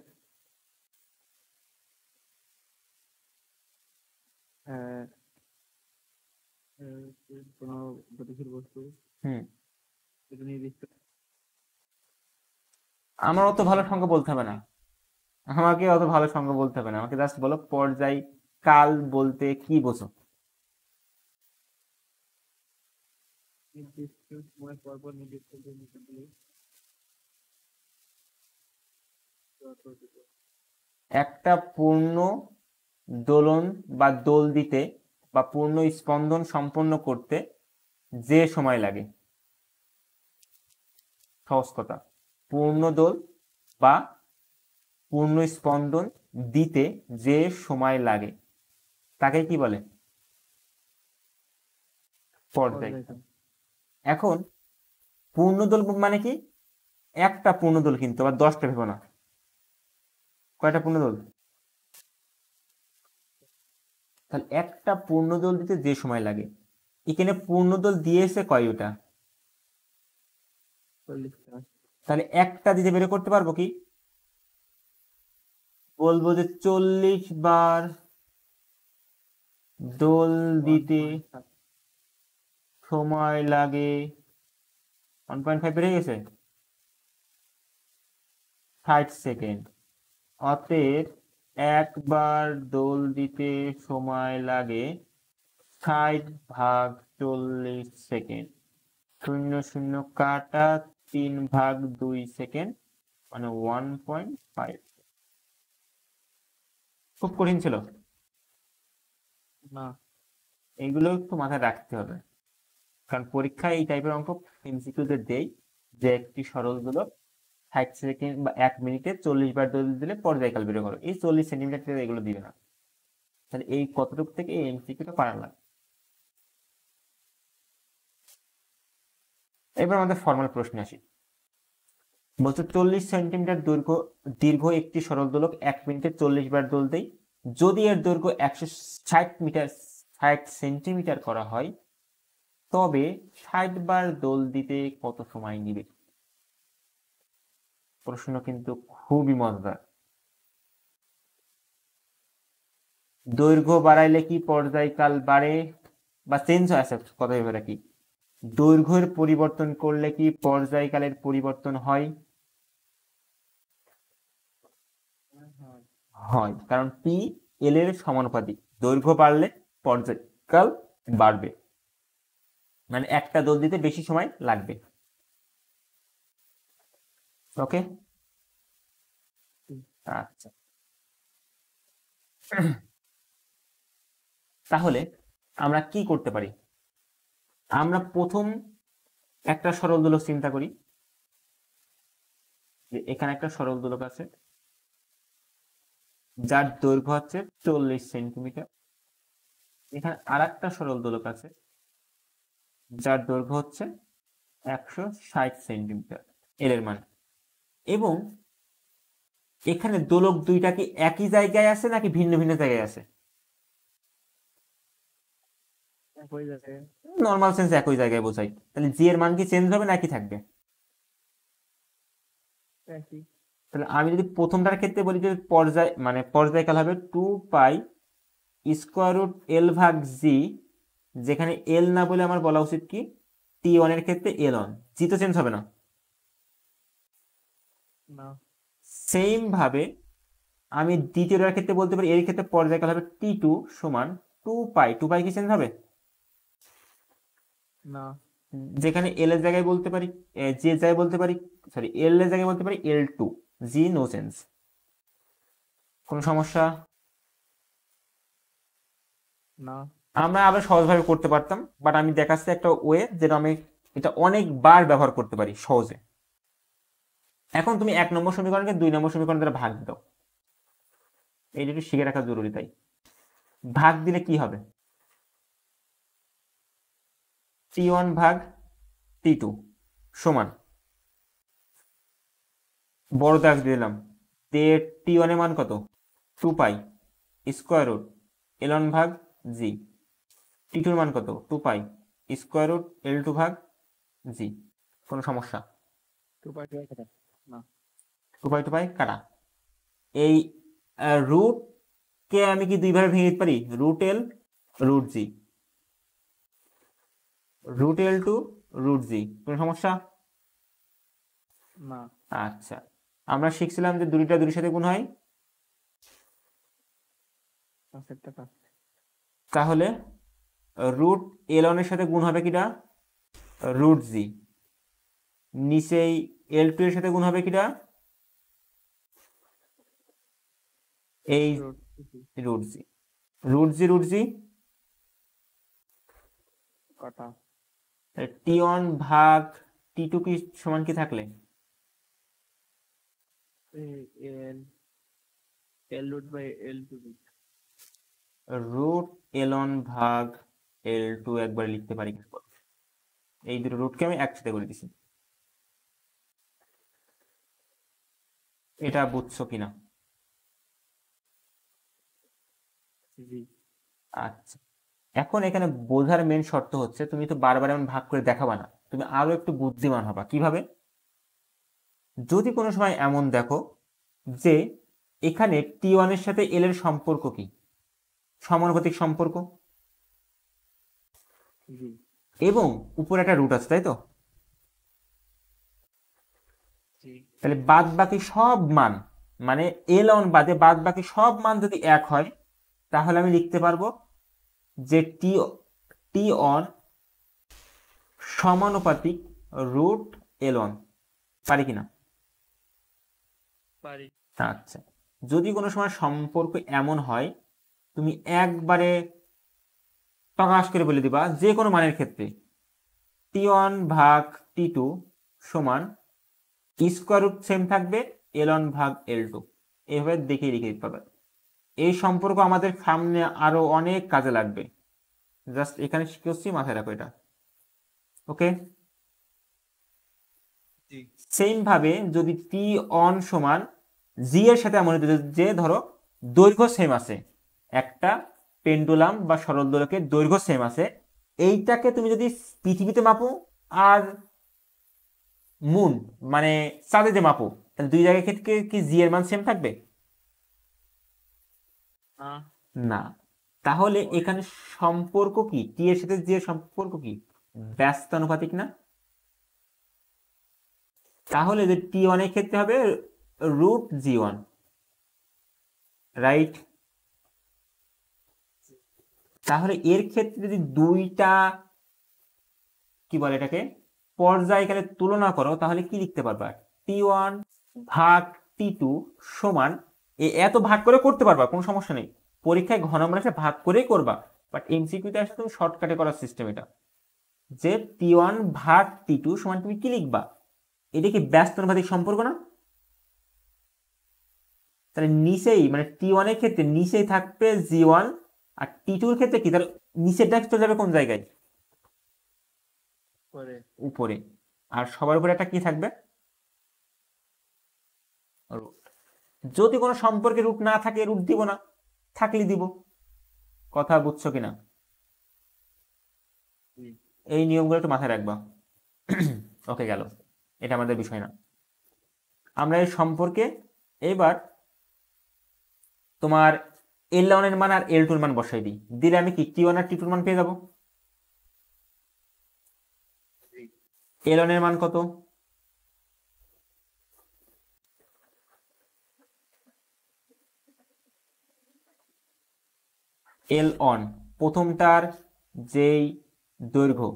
কোনো গতিশীল বস্তু হুম, এটা নির্দিষ্ট। আমার অত ভালো সংজ্ঞা বলতে হবে না, আমাকে অত ভালো সংজ্ঞা বলতে হবে না, আমাকে জাস্ট বলো পর্যায় কাল বলতে কি বোঝো? নির্দিষ্ট সময় পর পর নির্দিষ্ট জিনিসগুলি একটা পূর্ণ দোলন বা দোল দিতে বা পূর্ণ স্পন্দন সম্পন্ন করতে যে সময় লাগে, সহজ কথা, পূর্ণ দোল বা পূর্ণ স্পন্দন দিতে যে সময় লাগে তাকে কি বলে? পর্যায়। এখন পূর্ণদোল মানে কি? একটা পূর্ণদোল, কিন্তু আবার 10টা ভেবো না। কয়টা পূর্ণদোল? তাহলে একটা পূর্ণদোল দিতে যে সময় লাগে, এখানে পূর্ণদোল দিয়েছে কয়টা? 40 বার। তাহলে একটা দিতে বের করতে পারবো কি? বলবো যে 40 বার দোল দিতে 1.5 সময় লাগে 1.5 বেড়ে গেছে 60 সেকেন্ড। অতএব একবার দোল দিতে সময় লাগে 60/40 সেকেন্ড। 0 0 কাটা 3/2 সেকেন্ড, মানে 1.5। খুব কঠিন ছিল, না। এইগুলো একটু মাথায় রাখতে হবে, কারণ পরীক্ষায় এই টাইপের অঙ্ক এমসিকিউতে দেই যে একটি সরল দোলক 60 সেকেন্ড বা 1 মিনিটে 40 বার দোল দিলে পর্যায়কাল বের করো, এই 40 সেন্টিমিটার এগুলো দিবে না। তাহলে এই কতটুকু থেকে এই এমসিকিউটা পারা লাগে। এবার আমাদের ফর্মাল প্রশ্নে আসি। বলছে 40 সেন্টিমিটার দীর্ঘ একটি সরল দোলক 1 মিনিটে 40 বার দোল দেয়, যদি এর দৈর্ঘ্য 160 সেন্টিমিটার করা হয় তবে 60 বার দোল দিতে কত সময় নিবে? প্রশ্ন কিন্তু খুবই মজাদার। দৈর্ঘ্য বাড়াইলে কি পর্যায়কাল বাড়ে বা চেঞ্জ হয়? আচ্ছা, কথা এবারে কি, দৈর্ঘ্যের পরিবর্তন করলে কি পর্যায়কালের পরিবর্তন হয়? হয়, কারণ পি এল এর সমানুপাতিক। দৈর্ঘ্য বাড়লে পর্যায়কাল বাড়বে, মানে একটা দোল দিতে বেশি সময় লাগবে। ওকে, আচ্ছা। তাহলে আমরা কি করতে পারি? আমরা প্রথম একটা সরল দোলক চিন্তা করি, যে এখানে একটা সরল দোলক আছে যার দৈর্ঘ্য হচ্ছে 40 সেন্টিমিটার। এখানে আর একটা সরল দোলক আছে যার দৈর্ঘ্য হচ্ছে 160 সেন্টিমিটার, এল এর মান। এবং এখানে দোলক দুইটা কি একই জায়গায় আছে নাকি ভিন্ন ভিন্ন জায়গায় আছে? একই জায়গায়। নর্মাল সেন্স একই জায়গায় বোঝাই, তাহলে জি এর মান কি চেঞ্জ হবে নাকি থাকবে? একই। তাহলে আমি যদি প্রথমটার ক্ষেত্রে বলি যে পর্যায়কাল হবে 2 পাই স্কোয়ার রুট এল ভাগ জি, যেখানে এল না বলে আমার বলা উচিত কি টি ওয়ান এর ক্ষেত্রে এল ওয়ান, জি তো চেঞ্জ হবে না। না। সেম ভাবে আমি দ্বিতীয়টার ক্ষেত্রে বলতে পারি এর ক্ষেত্রে পর্যায়কাল হবে টি টু সমান 2 পাই কি চেঞ্জ হবে? না। যেখানে এল এর জায়গায় বলতে পারি, জি এর জায়গায় বলতে পারি, সরি এল এর জায়গায় বলতে পারি L2, জি নো চেঞ্জ। কোনো সমস্যা? না। আমরা আবার সহজভাবে করতে পারতাম, বাট আমি দেখাচ্ছি একটা ওয়ে যেটা আমি এটা অনেকবার ব্যবহার করতে পারি সহজে। এখন তুমি 1 নম্বর সমীকরণকে 2 নম্বর সমীকরণ দ্বারা ভাগ দাও, এইটা একটু শিখে রাখা জরুরি। তাই ভাগ দিলে কি হবে? T1 ভাগ T2 সমান, বড় দাগ দিলাম, T1 এর মান কত? 2 পাই স্কোয়ার রুট L1 ভাগ জি। T2 এর মান কত? 2 পাই স্কোয়ার রুট L2 ভাগ জি। কোনো সমস্যা? 2 কাটা। না। 2 পাই কাটা। এই রুট কে আমি কি দুইভাবে ভেঙে দিতে পারি, রুট এল রুট জি, রুট L2 রুট জি। কোনো সমস্যা? না। আচ্ছা, আমরা শিখছিলাম যে দুইটা দুইয়ের সাথে গুণ হয়, 5 টাকা। তাহলে রুট L1 এর সাথে গুণ হবে কিটা? রুট জি। নিচেই L2 এর সাথে গুণ হবে কিটা? এই রুট জি। রুট জি কাটা। T1 ভাগ T2 কি সমান কি থাকলে? L L root by L two. Root L1 ভাগ L2 একবার লিখতে পারি, এই দুটো রুটকে আমি একসাথে করে দিছি। এটা বুঝছো কিনা? আচ্ছা, এখন এখানে বোঝার মেন শর্ত হচ্ছে তুমি তো বারবার এমন ভাগ করে দেখাবা না, তুমি আরো একটু বুদ্ধিমান হবা। কিভাবে? যদি কোনো সময় এমন দেখো যে এখানে T1 এর সাথে L এর সম্পর্ক কি, সমানুপাতিক সম্পর্ক, জি এবং উপরে একটা রুট আছে, তাই তো? জি তাহলে বাদ বাকি সব মান, মানে L1 বাদে বাদ বাকি সব মান যদি 1 হয়, তাহলে আমি লিখতে পারবো যে T1 সমানুপাতিক রুট L1। পারি কিনা? পারি। আচ্ছা, যদি কোনো সময় সম্পর্ক এমন হয়, তুমি একবারে প্রকাশ করে বলে দিবা যে কোনো মানের ক্ষেত্রে T1 ভাগ T2 সমান স্কোয়ার রুট সেম থাকবে L1 ভাগ L2, এইভাবে দেখে লিখে দিতে পারবে। এই সম্পর্ক আমাদের সামনে আরো অনেক কাজে লাগবে, জাস্ট এখানে শিখেছি, মাথায় রাখো এটা। ওকে, জি সেম ভাবে যদি T1 সমান জি এর সাথে এমন যে ধরো দৈর্ঘ্য সেম আছে, একটা পেন্ডুলাম বা সরল দোলকের দৈর্ঘ্য সেম আছে, এইটাকে তুমি যদি পৃথিবীতে মাপো আর মুন মানে চাঁদে যে মাপো, তাহলে দুই জায়গায় ক্ষেত্রে কি জি এর মান সেম থাকবে? না। তাহলে এখানে সম্পর্ক কি, টি এর সাথে জি এর সম্পর্ক কি? ব্যস্তানুপাতিক না? তাহলে যে T1 এর ক্ষেত্রে হবে রুট G1, রাইট? তাহলে এর ক্ষেত্রে যদি দুইটা কি বলে এটাকে পর্যায়কালে তুলনা করো, তাহলে কি লিখতে পারবা? T1 ভাগ T2 সমান, এত ভাগ করে করতে পারবা, কোনো সমস্যা নেই, পরীক্ষায় ঘন নম্বর আসলে ভাগ করেই করবা, বাট এমসিকিউতে আসলে তুমি শর্টকাটে করার সিস্টেম এটা, যে T1 ভাগ T2 সমান তুমি কি লিখবা? এটা কি ব্যস্তানুপাতিক সম্পর্ক না? তাহলে নিচেই মানে T1 এর ক্ষেত্রে নিচেই থাকবে G1, আর T2 এর ক্ষেত্রে কি তার নিচেরটা চলে যাবে কোন জায়গায়? উপরে। আর সবার উপরে একটা কি থাকবে? রুট। যদি কোনো সম্পর্কে রুট না থাকে রুট দিব না, থাকলে দিব। কথা বুঝছো কিনা? এই নিয়মগুলো একটু মাথায় রাখবা। ওকে, গেল, এটা আমাদের বিষয় না। আমরা এই সম্পর্কে এবার তোমার L1 এর মান আর L2 এর মান বসাই দিই, দিলে আমি কি T1 আর T2 এর মান পেয়ে যাবো। L1 এর মান কত? L1 প্রথমটার যেই দৈর্ঘ্য,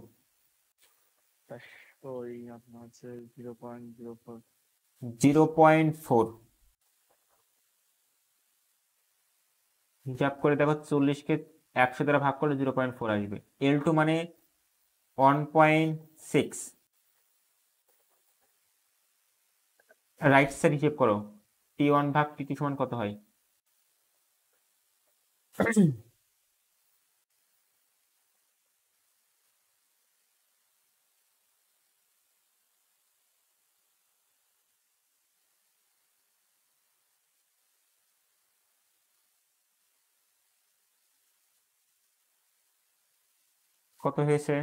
ওই আপনার হচ্ছে 0.04 0.4, হিসাব করে দেখো 40 কে 100 দ্বারা ভাগ করলে 0.4 আসবে। L2 মানে 1.6, রাইট সাইড হিসেব করো, T1 ভাগ T2 সমান কত হয়? কত হয়েছে?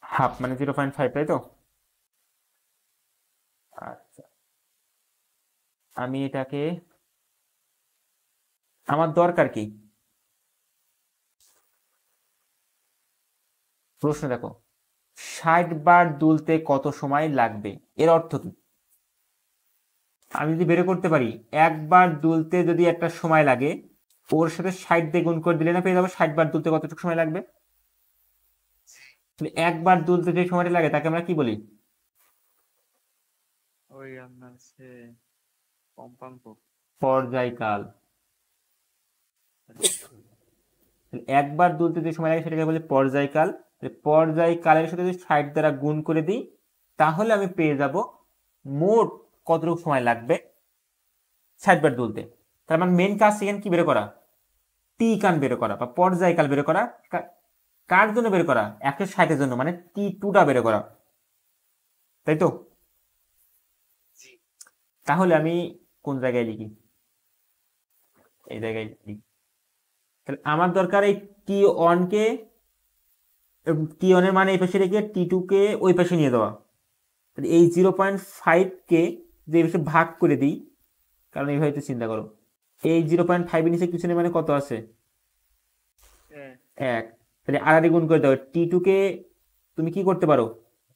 হাফ মানে 0.5, তাই তো? আচ্ছা, আমি এটাকে, আমার দরকার কি, প্রশ্ন দেখো 60 বার দুলতে কত সময় লাগবে, এর অর্থ কি? আমি যদি বের করতে পারি একবার দুলতে যদি একটা সময় লাগে, ওর সাথে 60 দিয়ে গুণ করে দিলে না পেয়ে যাবো 60 বার দুলতে কতটুকু সময় লাগবে। একবার দুলতে যে সময়টা লাগে তাকে আমরা কি বলি? ওই আপনার হচ্ছে কম্পাঙ্ক। পর্যায়কাল। একবার দুলতে যে সময় লাগে সেটাকে বলি পর্যায়কাল। পর্যায়কালের সাথে যদি 60 দ্বারা গুণ করে দিই, তাহলে আমি পেয়ে যাব মোট কতটুকু সময় লাগবে 60 বার দুলতে। তার মানে মেন কাজ সেখানে কি বের করা? টি কান বের করা বা পর্যায়কাল বের করা। কার জন্য বের করা? 160 জন্য, মানে T2টা বের করা, তাই তো? তাহলে আমি কোন জায়গায় লিখি? এই জায়গায় লিখি। তাহলে আমার দরকার এই T1 কে T1 এর মানে এই পাশে রেখে T2 কে ওই পাশে নিয়ে দেওয়া। তাহলে এই 0.5 কে যে পাশে ভাগ করে দিই, কারণ এইভাবে তো চিন্তা করো, এই 0.5 এর নিচে কিছু নেই মানে কত আছে? 1। তাহলে আড়াআড়ি গুণ করে দাও। T2 কে তুমি কি করতে পারো,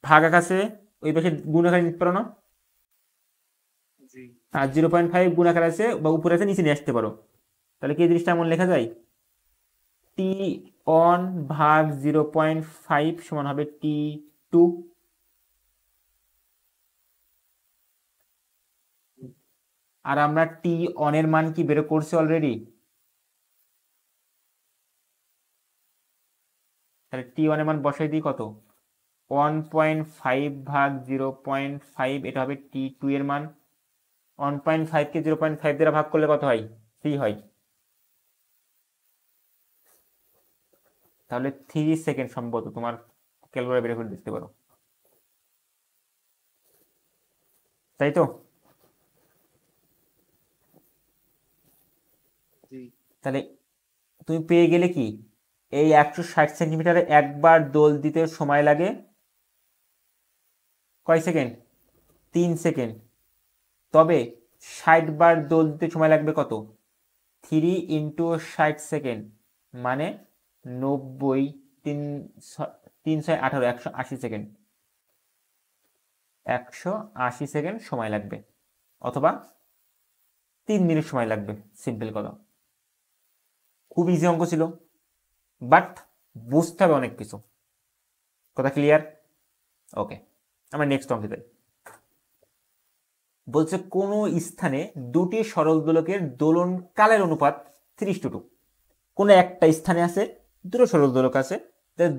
ভাগ আকাশে ওই পাশে গুণ আকারে নিতে পারো না? আর 0.5 গুণ আকার আছে বা উপরে আছে, নিচে নিয়ে আসতে পারো। তাহলে কি এই জিনিসটা এমন লেখা যায়, T1 ভাগ 0.5 সমান হবে T2। আর আমরা T1 এর মান কি বের করছি অলরেডি? তাহলে T1 এর মান বসাই দিই কত, 1.5 ভাগ 0.5, এটা হবে T2 এর মান। 1.5 কে 0.5 দ্বারা ভাগ করলে কত হয়? 3 হয়। তাহলে 3 সেকেন্ড সম্ভবত তোমার ক্যালকুলেটর বের করে দিতে পারো, তাই তো? তাহলে তুমি পেয়ে গেলে কি, এই 160 সেন্টিমিটারে একবার দোল দিতে সময় লাগে কয় সেকেন্ড? 3 সেকেন্ড। তবে 60 বার দোল দিতে সময় লাগবে কত? 3 ইন্টু 60 সেকেন্ড, মানে 90, 318, 180 সেকেন্ড। 180 সেকেন্ড সময় লাগবে, অথবা 3 মিনিট সময় লাগবে। সিম্পল কথা, খুব ইজি অঙ্ক ছিল, বাট বুঝতে হবে অনেক কিছু। কথা ক্লিয়ার? ওকে, আমরা নেক্সট অঙ্কে যাই। বলছে কোনো স্থানে দুটি সরল দোলকের দোলন কালের অনুপাত 3:2। কোনো একটা স্থানে আছে দুটো সরল দোলক আছে,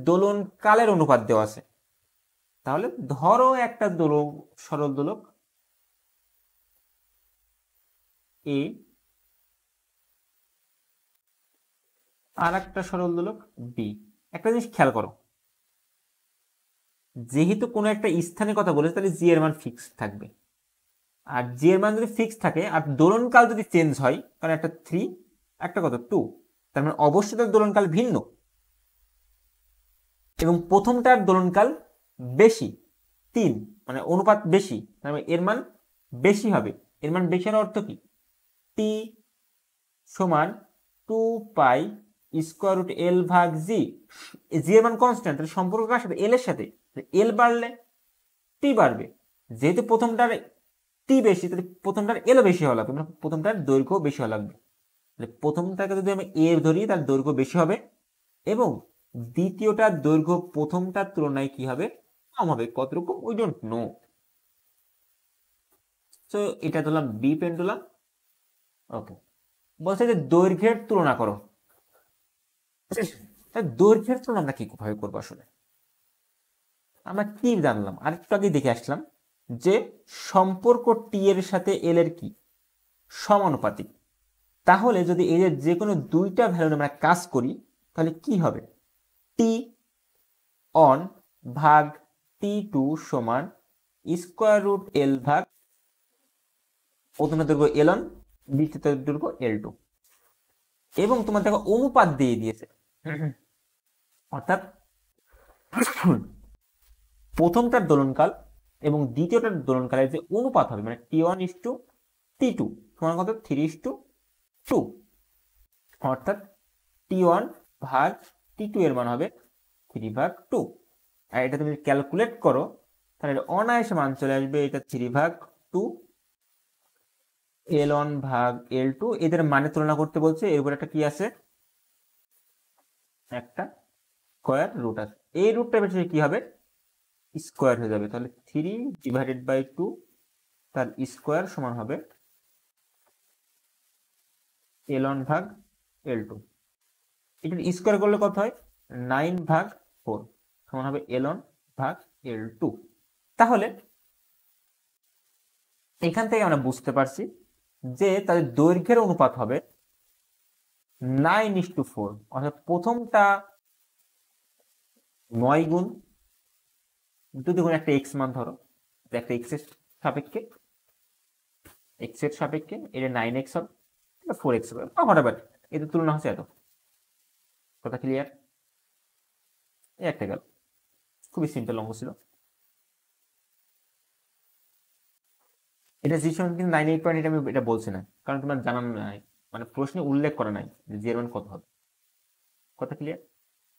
দোলন কালের অনুপাত দেওয়া আছে। তাহলে ধরো একটা দোলক, সরল দোলক এ, আর একটা সরল দোলক বি। একটা জিনিস খেয়াল করো, যেহেতু কোনো একটা স্থানের কথা বলেছে তাহলে জি এর মান ফিক্স থাকবে। আর জি এর মান যদি ফিক্স থাকে আর দোলনকাল যদি চেঞ্জ হয়, কারণ একটা 3 একটা কত 2, তার মানে অবশ্যই তার দোলনকাল ভিন্ন, এবং প্রথমটার দোলনকাল বেশি 3, মানে অনুপাত বেশি, তার মানে এর মান বেশি হবে। এর মান বেশি হওয়ার অর্থ কি, টি সমান 2 পাই স্কোয়ার রুট এল ভাগ জি। জি এর মান কনস্ট্যান্ট, তাহলে সম্পর্ক কার সাথে? এল এর সাথে। এল বাড়লে টি বাড়বে, যেহেতু প্রথমটার টি বেশি তাহলে প্রথমটার এলও বেশি হওয়া লাগবে, মানে প্রথমটার দৈর্ঘ্য বেশি হওয়া লাগবে। তাহলে প্রথমটাকে যদি আমি এ ধরি তার দৈর্ঘ্য বেশি হবে, এবং দ্বিতীয়টার দৈর্ঘ্য প্রথমটার তুলনায় কি হবে, কম হবে। কতটুকু উই ডোন্ট নো। সো এটা ধরলাম বি পেন্ডুলাম। ওকে, বলছে যে দৈর্ঘ্যের তুলনা করো। দৈর্ঘ্যের তুলনা আমরা কি ভাবে করবো আসলে? আমরা কি জানলাম, আরেকটু আগে দেখে আসলাম যে সম্পর্ক টি এর সাথে এল এর কি সমানুপাতিক। তাহলে যদি এই যে কোনো দুইটা ভ্যালু আমরা কাজ করি তাহলে কি হবে, টি অন ভাগ টি টু সমান স্কোয়ার রুট এল ভাগ প্রথমটা দৈর্ঘ্য এল অন, দ্বিতীয়টা দৈর্ঘ্য এল টু। এবং তোমার দেখো অনুপাত দিয়ে দিয়েছে, অর্থাৎ প্রথমটার দোলনকাল এবং দ্বিতীয়টার দোলনকালের যে অনুপাত হবে, মানে T1:T2 সমান কত, 3:2, অর্থাৎ T1 ভাগ T2 এর মান হবে 3/2। আর এটা তুমি ক্যালকুলেট করো তাহলে অনায়াসে মান চলে আসবে, এটা 3/2, L1 ভাগ L2। এদের মানে তুলনা করতে বলছে, এর উপর একটা কি আছে, একটা স্কোয়ার রুট আছে। এই রুটটা বেশি কি হবে, স্কোয়ার হয়ে যাবে। তাহলে 3/2 তার স্কোয়ার সমান হবে L1 ভাগ L2। এটা স্কোয়ার করলে কত হয়, 9/4 সমান হবে L1 ভাগ L2। তাহলে এখান থেকে আমরা বুঝতে পারছি যে তাদের দৈর্ঘ্যের অনুপাত হবে 9:4, অর্থাৎ প্রথমটা 9 গুণ, যদি কোনো একটা এক্স মান ধরো, একটা এক্স এর সাপেক্ষে, এটা 9x হবে, এটা 4x হবে, হোয়াটএভার, এদের তুলনা হচ্ছে এত। কথা ক্লিয়ার? এই একটা গেল, খুবই সিম্পল অঙ্ক ছিল। এটা জি7 কিন্তু 98.8 আমি এটা বলছি না, কারণ তোমার জানা নাই, মানে প্রশ্নে উল্লেখ করা নাই যে জি এর মান কত হবে। কথা ক্লিয়ার?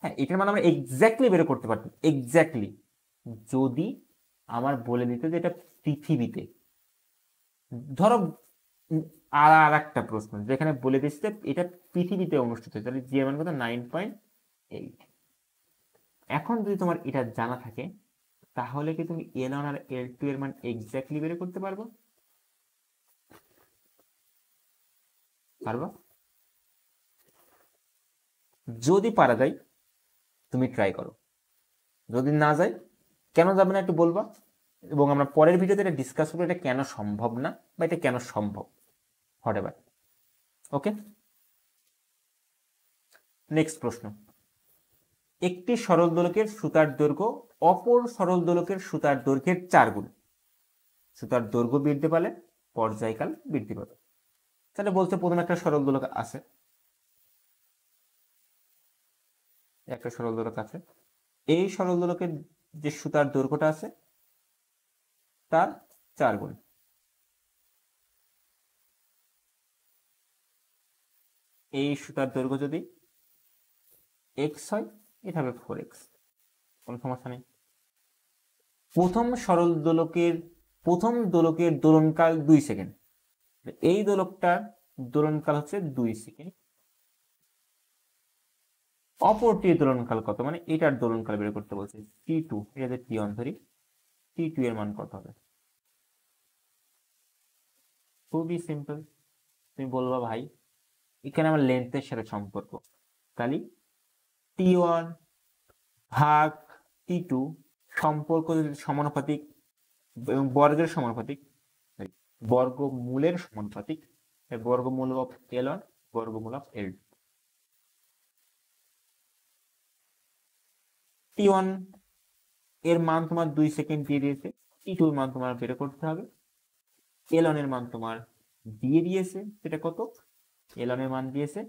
হ্যাঁ, এটার মানে আমরা এক্স্যাক্টলি বের করতে পারতাম, এক্স্যাক্টলি, যদি আমার বলে দিত যে এটা পৃথিবীতে, ধরো আর আর একটা প্রশ্ন যেখানে বলে দিচ্ছে এটা পৃথিবীতে অনুষ্ঠিত, তাহলে জি এর মান কত? 9.8। এখন যদি তোমার এটা জানা থাকে, তাহলে কি তুমি L1 আর L2 এর মান এক্স্যাক্টলি বের করতে পারবো? পারবা? যদি পারা যায় তুমি ট্রাই করো, যদি না যায়, কেন যাবে না একটু বলবা, এবং আমরা পরের ভিডিওতে এটা ডিসকাস করবো এটা কেন সম্ভব না বা এটা কেন সম্ভব, হোয়াটএভার। ওকে, নেক্সট প্রশ্ন। একটি সরল দোলকের সুতার দৈর্ঘ্য অপর সরল দোলকের সুতার দৈর্ঘ্যের 4 গুণ। সুতার দৈর্ঘ্য বৃদ্ধি পালে পর্যায়কাল বৃদ্ধি পাবে। তাহলে বলছে প্রথম একটা সরল দোলক আছে, একটা সরল দোলক আছে, এই সরল দোলকের যে সুতার দৈর্ঘ্যটা আছে তার 4 গুণ। এই সুতার দৈর্ঘ্য যদি এক্স হয়, এটা হবে 4x, কোনো সমস্যা নেই। প্রথম দোলকের দোলনকাল 2 সেকেন্ড, এই দোলকটার দোলনকাল হচ্ছে 2 সেকেন্ড। অপরটির দোলনকাল কত, মানে এটার দোলনকাল বের করতে বলছে, T2, এটাতে T1 ধরি, T2 এর মান কত হবে? খুবই সিম্পল, তুমি বলবা ভাই এখানে আমার লেন্থের সাথে সম্পর্ক, তাহলে T1 ভাগ T2 সম্পর্ক যদি সমানুপাতিক এবং বর্গের সমানুপাতিক, বর্গমূলের সমানুপাতিক, বর্গমূল অফ L1 বর্গমূল অফ L2। T1 এর মান তোমার 2 সেকেন্ড দিয়ে দিয়েছে, T2 এর মান তোমার বের করতে হবে, L1 এর মান তোমার দিয়ে দিয়েছে, সেটা কত? L1 এর মান দিয়েছে,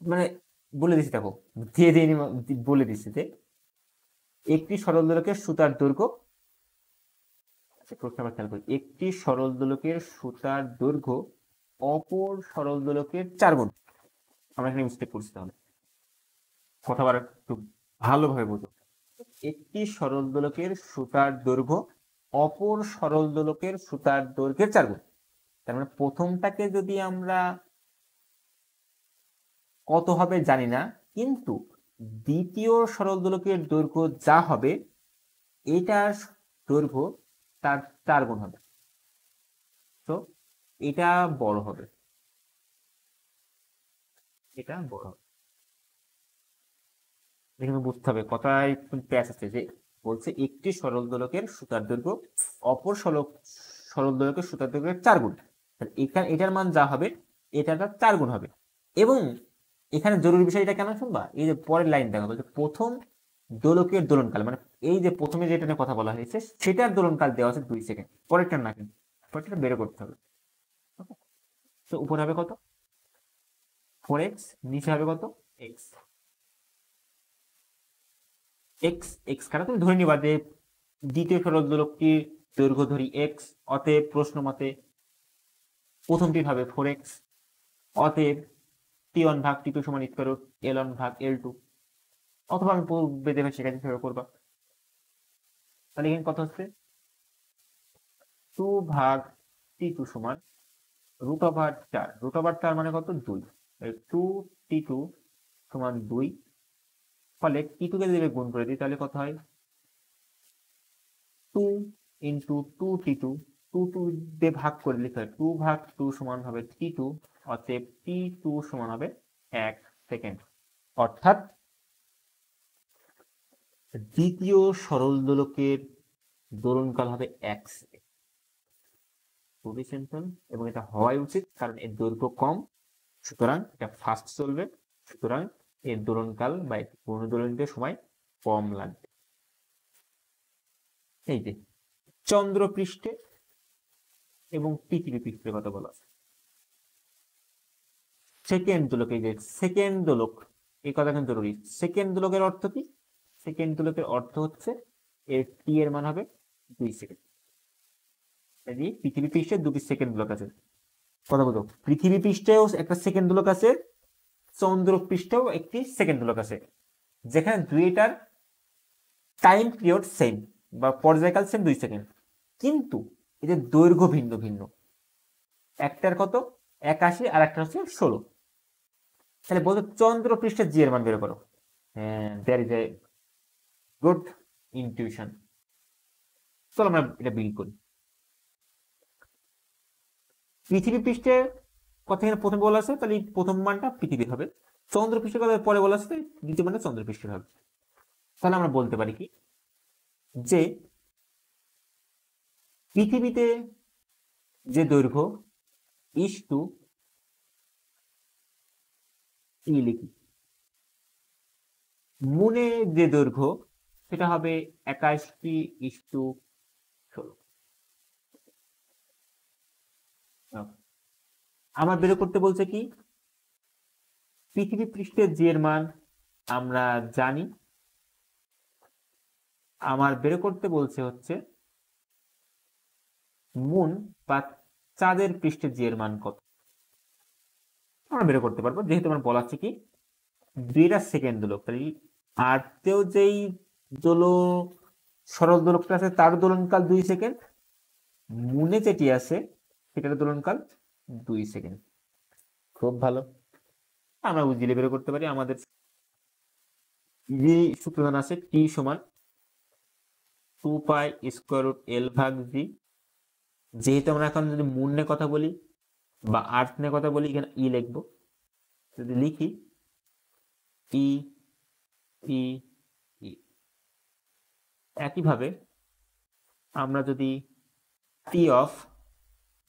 মানে বলে দিছি, দেখো দিয়ে দিয়ে বলে দিচ্ছি যে একটি সরল দোলকের সুতার দৈর্ঘ্য, প্রশ্ন আবার খেয়াল করি, একটি সরল দোলকের সুতার দৈর্ঘ্য অপর সরল দোলকের 4 গুণ। আমরা এখানে মিস্টেক করছি, তাহলে কথা বলা একটু ভালোভাবে বুঝো। একটি সরল দোলকের সুতার দৈর্ঘ্য অপর সরল দোলকের সুতার দৈর্ঘ্যের 4 গুণ। তার মানে প্রথমটাকে যদি আমরা কত হবে জানি না, কিন্তু দ্বিতীয় সরল দোলকের দৈর্ঘ্য যা হবে এটার দৈর্ঘ্য তার 4 গুণ হবে, তো এটা বড় হবে, এটা বড় হবে। এখানে বুঝতে হবে, কথায় প্যাচ আছে যে বলছে একটি সরল দোলকের সুতার দৈর্ঘ্য অপর সরল দোলকের সুতার দৈর্ঘ্যের 4 গুণ, এখানে এটার মান যা হবে এটা তার 4 গুণ হবে। এবং এখানে জরুরি বিষয় এটা কেন শুনবা, এই যে পরের লাইন দেখা বলছে প্রথম দোলকের দোলনকাল, মানে এই যে প্রথমে যেটা নিয়ে কথা বলা হয়েছে সেটার দোলনকাল দেওয়া আছে 2 সেকেন্ড, পরেরটা না, কিন্তু পরেরটা বের করতে হবে। তো উপরে হবে কত? 4x, নিচে হবে কত? x। এক্স এক্স কাটা তুমি ধরে নিবা যে দ্বিতীয় সরল দোলকটির দৈর্ঘ্য ধরি এক্স, অতএব প্রশ্ন মতে প্রথমটি হবে 4x, অতএব T1 ভাগ T2 সমান √ L1 ভাগ L2, অথবা আমি পূর্বে যেভাবে শেখাচ্ছি সেভাবে করবা। তাহলে এখানে কত হচ্ছে? 2 ভাগ T2 সমান √4, √4 মানে কত? 2, 2T2 সমান 2, ফলে T2 কে যদি গুণ করে দিই তাহলে কত হয়? 2 ইন্টু 2T2, 2 দিয়ে ভাগ করে লিখতে হয়, 2 ভাগ 2 সমান হবে T2, অতএব T2 সমান হবে 1 সেকেন্ড। অর্থাৎ দ্বিতীয় সরল দোলকের দোলনকাল হবে 1 সেকেন্ড। খুবই সিম্পল, এবং এটা হওয়াই উচিত কারণ এর দৈর্ঘ্য কম, সুতরাং এটা ফাস্ট চলবে, সুতরাং এর দোলনকাল বা পুনর্দোলনিতে সময় কম লাগবে। এই যে চন্দ্র পৃষ্ঠে এবং পৃথিবী পৃষ্ঠের কথা বলা আছে। সেকেন্ড দোলক, এই যে সেকেন্ড দোলক, এই কথা কিন্তু জরুরি। সেকেন্ড দোলকের অর্থ কি? সেকেন্ড দোলকের অর্থ হচ্ছে এর টি এর মান হবে 2 সেকেন্ড। পৃথিবী পৃষ্ঠে 2টি সেকেন্ড দোলক আছে। কথা বলতো, পৃথিবী পৃষ্ঠেও একটা সেকেন্ড দোলক আছে, চন্দ্র পৃষ্ঠেও একটি সেকেন্ড দোলক আছে, যেখানে দুইটার টাইম পিরিয়ড সেম বা পর্যায়কাল সেম 2 সেকেন্ড, কিন্তু এদের দৈর্ঘ্য ভিন্ন ভিন্ন। একটার কত 81 আর একটা হচ্ছে 16। তাহলে বলতো চন্দ্র পৃষ্ঠে জি এর মান বের করো। হ্যাঁ, there is a good intuition. চলো আমরা এটা বিল করি। পৃথিবী পৃষ্ঠে কথা এখানে প্রথম বলা আছে, তাহলে প্রথম মানটা পৃথিবীর হবে। চন্দ্র পৃষ্ঠের কথা পরে বলা আছে, দ্বিতীয় মানটা চন্দ্র পৃষ্ঠের হবে। তাহলে আমরা বলতে পারি কি যে পৃথিবীতে যে দৈর্ঘ্য ইস্টু ই লিখি, মুনে যে দৈর্ঘ্য সেটা হবে 81:16। আমার বের করতে বলছে কি পৃথিবী পৃষ্ঠের জি এর মান আমরা জানি, আমার বের করতে বলছে হচ্ছে মুন বা চাঁদের পৃষ্ঠের জি এর মান কত। আমরা বের করতে পারবো, যেহেতু আমার বলা আছে কি দুইটা সেকেন্ড দোলক, তাই আর্থেও যেই দোল সরল দোলকটা আছে তার দোলনকাল 2 সেকেন্ড, মুনে যেটি আছে সেটার দোলনকাল 2 সেকেন্ড। খুব ভালো, আমরা উজিলে বের করতে পারি। আমাদের যে সূত্রদান আছে টি সমান 2π√L/g। যেহেতু আমরা এখন যদি মুন নিয়ে কথা বলি বা আর্থ নিয়ে কথা বলি, এখানে ই লিখবো। যদি লিখি ই ই ই, একইভাবে আমরা যদি টি অফ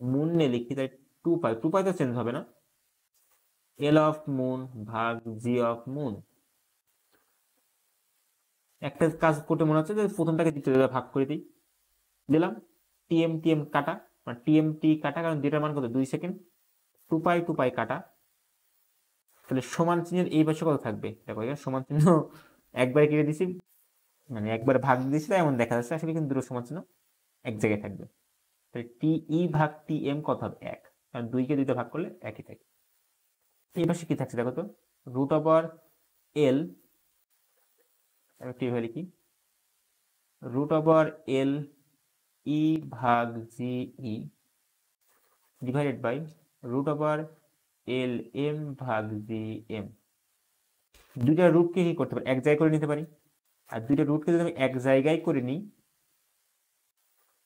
মুন নিয়ে লিখি তাই 2π তো চেঞ্জ হবে না, এল অফ মুন ভাগ জি অফ মুন। একটা কাজ করতে মনে হচ্ছে যে প্রথমটাকে দ্বিতীয়টা ভাগ করে দিই, দিলাম টিএম টিএম কাটা, মানে টিএম টি কাটা, কারণ যেটার মান কত 2 সেকেন্ড, 2π কাটা। তাহলে সমান চিহ্নের এই পাশে কত থাকবে দেখো, এখানে সমান চিহ্ন একবারে কেটে দিছি, মানে একবার ভাগ দিয়েছি তাই এমন দেখা যাচ্ছে, আসলে কিন্তু দুটো সমান চিহ্ন এক জায়গায় থাকবে। তাহলে টি ই ভাগ টি এম কত হবে 1, কারণ 2কে 2তে ভাগ করলে একই থাকে। এই পাশে কি থাকছে দেখো তো, √L, লিখি √L ই ভাগ g e divided by √L M ভাগ জি এম। দুইটা রুটকে কি করতে পারি, এক জায়গায় করে নিতে পারি। আর দুইটা রুটকে যদি আমি এক জায়গায় করে নিই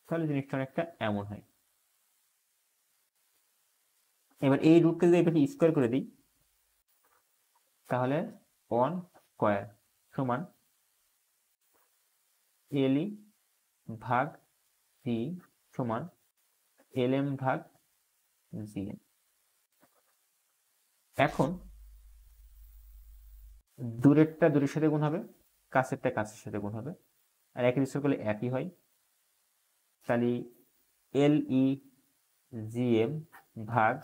তাহলে জিনিসটা অনেকটা এমন হয়। এবার এই রুটকে যদি এটাকে স্কোয়ার করে দিই তাহলে 1 স্কোয়ার সমান এল ই ভাগ জি সমান এল এম ভাগ জি এম। এখন দূরেরটা দূরের সাথে গুণ হবে, কাছেরটা কাছের সাথে গুণ হবে, আর একই স্কোয়ার করলে একই হয়। তাহলে এল ই জি এম ভাগ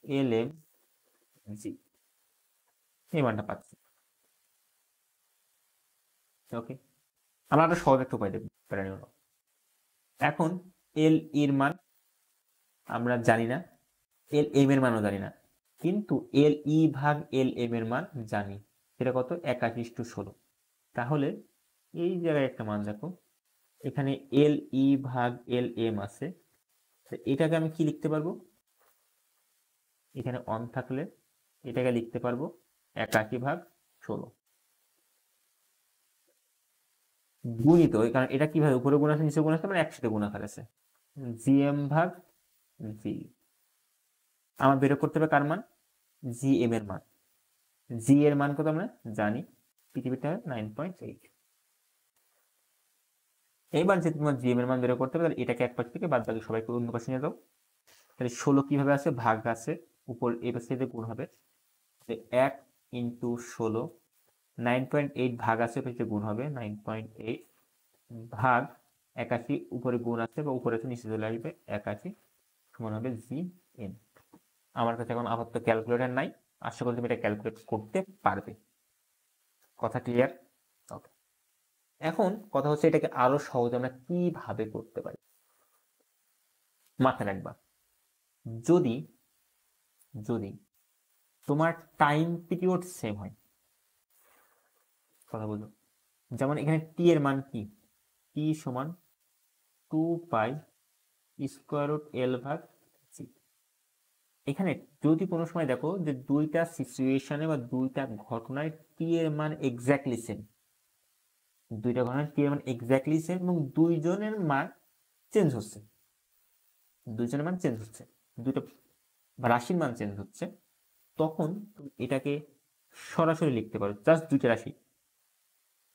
এল এম জি, এই মানটা পাচ্ছি। ওকে, আমরা একটা সহজ একটা উপায় দেবো প্যারা নিও না। এখন এল এর মান আমরা জানি না, এল এম এর মানও জানি না, কিন্তু এল ই ভাগ এল এম এর মান জানি, সেটা কত 81:16। তাহলে এই জায়গায় একটা মান দেখো, এখানে এল ই ভাগ এল এম আছে, এটাকে আমি কি লিখতে পারবো, এখানে অন থাকলে এটাকে লিখতে পারবো 81/16 গুণিত, কারণ এটা কিভাবে উপরে গুণ আছে নিচে গুণ আছে, মানে একসাথে গুণাকার আছে, জিএম ভাগ জি। আমার বের করতে হবে কার মান, জি এম এর মান। জি এর মান কত আমরা জানি, পৃথিবীটা 9.8। এইবার যে তোমার জি এম এর মান বের করতে হবে, তাহলে এটাকে এক পাশ থেকে বাদ বাকি সবাইকে অন্য পাশে নিয়ে যাও। তাহলে 16 কিভাবে আছে, ভাগ আছে, উপর এই পাশে গুণ হবে, 1 × 16, 9.8 ভাগ আছে, পেছনে গুণ হবে 9.8 ভাগ 81, উপরে গুণ আছে বা উপরে আছে নিচে চলে আসবে 81 সমান হবে জি এন। আমার কাছে এখন আপাতত ক্যালকুলেটর নাই, আশা করি তুমি এটা ক্যালকুলেট করতে পারবে। কথা ক্লিয়ার? ওকে, এখন কথা হচ্ছে এটাকে আরো সহজে আমরা কিভাবে করতে পারি। মাথায় রাখবা, যদি যদি তোমার টাইম পিরিয়ড সেম হয়, কথা বলবো, যেমন এখানে টি এর মান কি, টি সমান 2 পাই স্কোয়ার রুট এল ভাগ জি। এখানে যদি কোনো সময় দেখো যে দুইটা সিচুয়েশনে বা দুইটা ঘটনায় টি এর মান এক্স্যাক্টলি সেম, দুইটা ঘটনায় টি এর মান এক্স্যাক্টলি সেম এবং দুইজনের মান চেঞ্জ হচ্ছে, দুইজনের মান চেঞ্জ হচ্ছে, দুইটা রাশির মান চেঞ্জ হচ্ছে, তখন তুমি এটাকে সরাসরি লিখতে পারো, জাস্ট দুইটা রাশি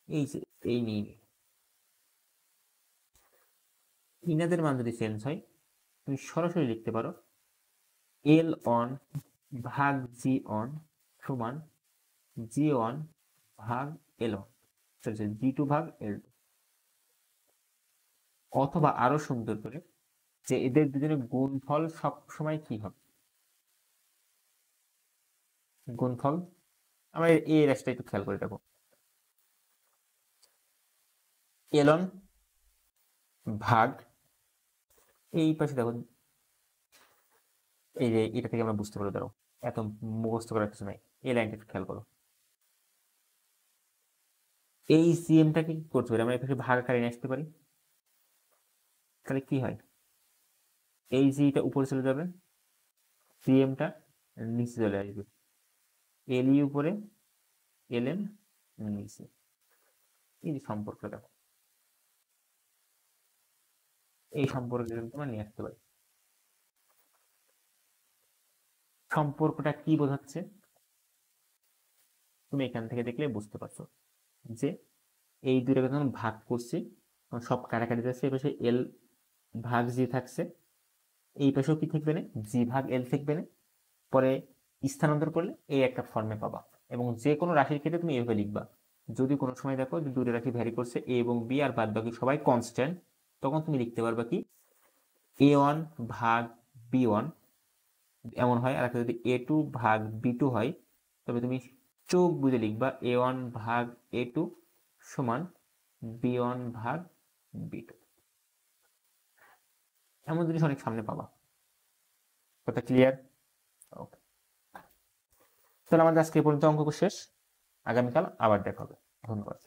এই যে এই নিয়ে ইনাদের মান যদি চেঞ্জ হয় তুমি সরাসরি লিখতে পারো এল অন ভাগ জি অন সমান জি ওয়ান ভাগ এল ওয়ান, জি টু ভাগ এল টু। অথবা আরো সুন্দর করে যে এদের দুজনের গুণফল সব সময় কি হবে, গুণফল আমরা এই রাশিটা একটু খেয়াল করে দেখো, এল অন ভাগ এই পাশে দেখো, এই যে এটা থেকে আমরা বুঝতে পারবো, ধরো এত মুখস্থ করার কিছু নাই, এই লাইনটা একটু খেয়াল করো, এই সিএমটাকে কি করতে পারি আমরা এখানে ভাগ আকারে নিয়ে আসতে পারি, তাহলে কি হয়, এই জিটা উপরে চলে যাবে, সিএমটা নিচে চলে আসবে, এলই উপরে এলএম নিচে, এই যে সম্পর্ক দেখো, এই সম্পর্কটা কিন্তু আমরা নিয়ে আসতে পারি। সম্পর্কটা কি বোঝাচ্ছে তুমি এখান থেকে দেখলে বুঝতে পারছো, যে এই দুইটাকে যখন ভাগ করছি তখন সব কাটাকাটি যাচ্ছে, এই পাশে এল ভাগ জি থাকছে, এই পাশেও কি থাকবে না, জি ভাগ এল থাকবে না, পরে স্থানান্তর করলে এই একটা ফর্মে পাবা। এবং যে কোনো রাশির ক্ষেত্রে তুমি এভাবে লিখবা, যদি কোনো সময় দেখো যে দুটো রাশি ভ্যারি করছে এ এবং বি আর বাদ বাকি সবাই কনস্ট্যান্ট, তখন তুমি লিখতে পারবা কি এ ওয়ান ভাগ বি ওয়ান এমন হয়, আর একটা যদি এ টু ভাগ বি টু হয় তবে তুমি চোখ বুঝে লিখবা এ ওয়ান ভাগ এ টু সমান বি ওয়ান ভাগ বি টু। এমন জিনিস অনেক সামনে পাবা। কথা ক্লিয়ার? ওকে, তাহলে আমাদের আজকে এই পর্যন্ত অঙ্ক শেষ, আগামীকাল আবার দেখা হবে। ধন্যবাদ।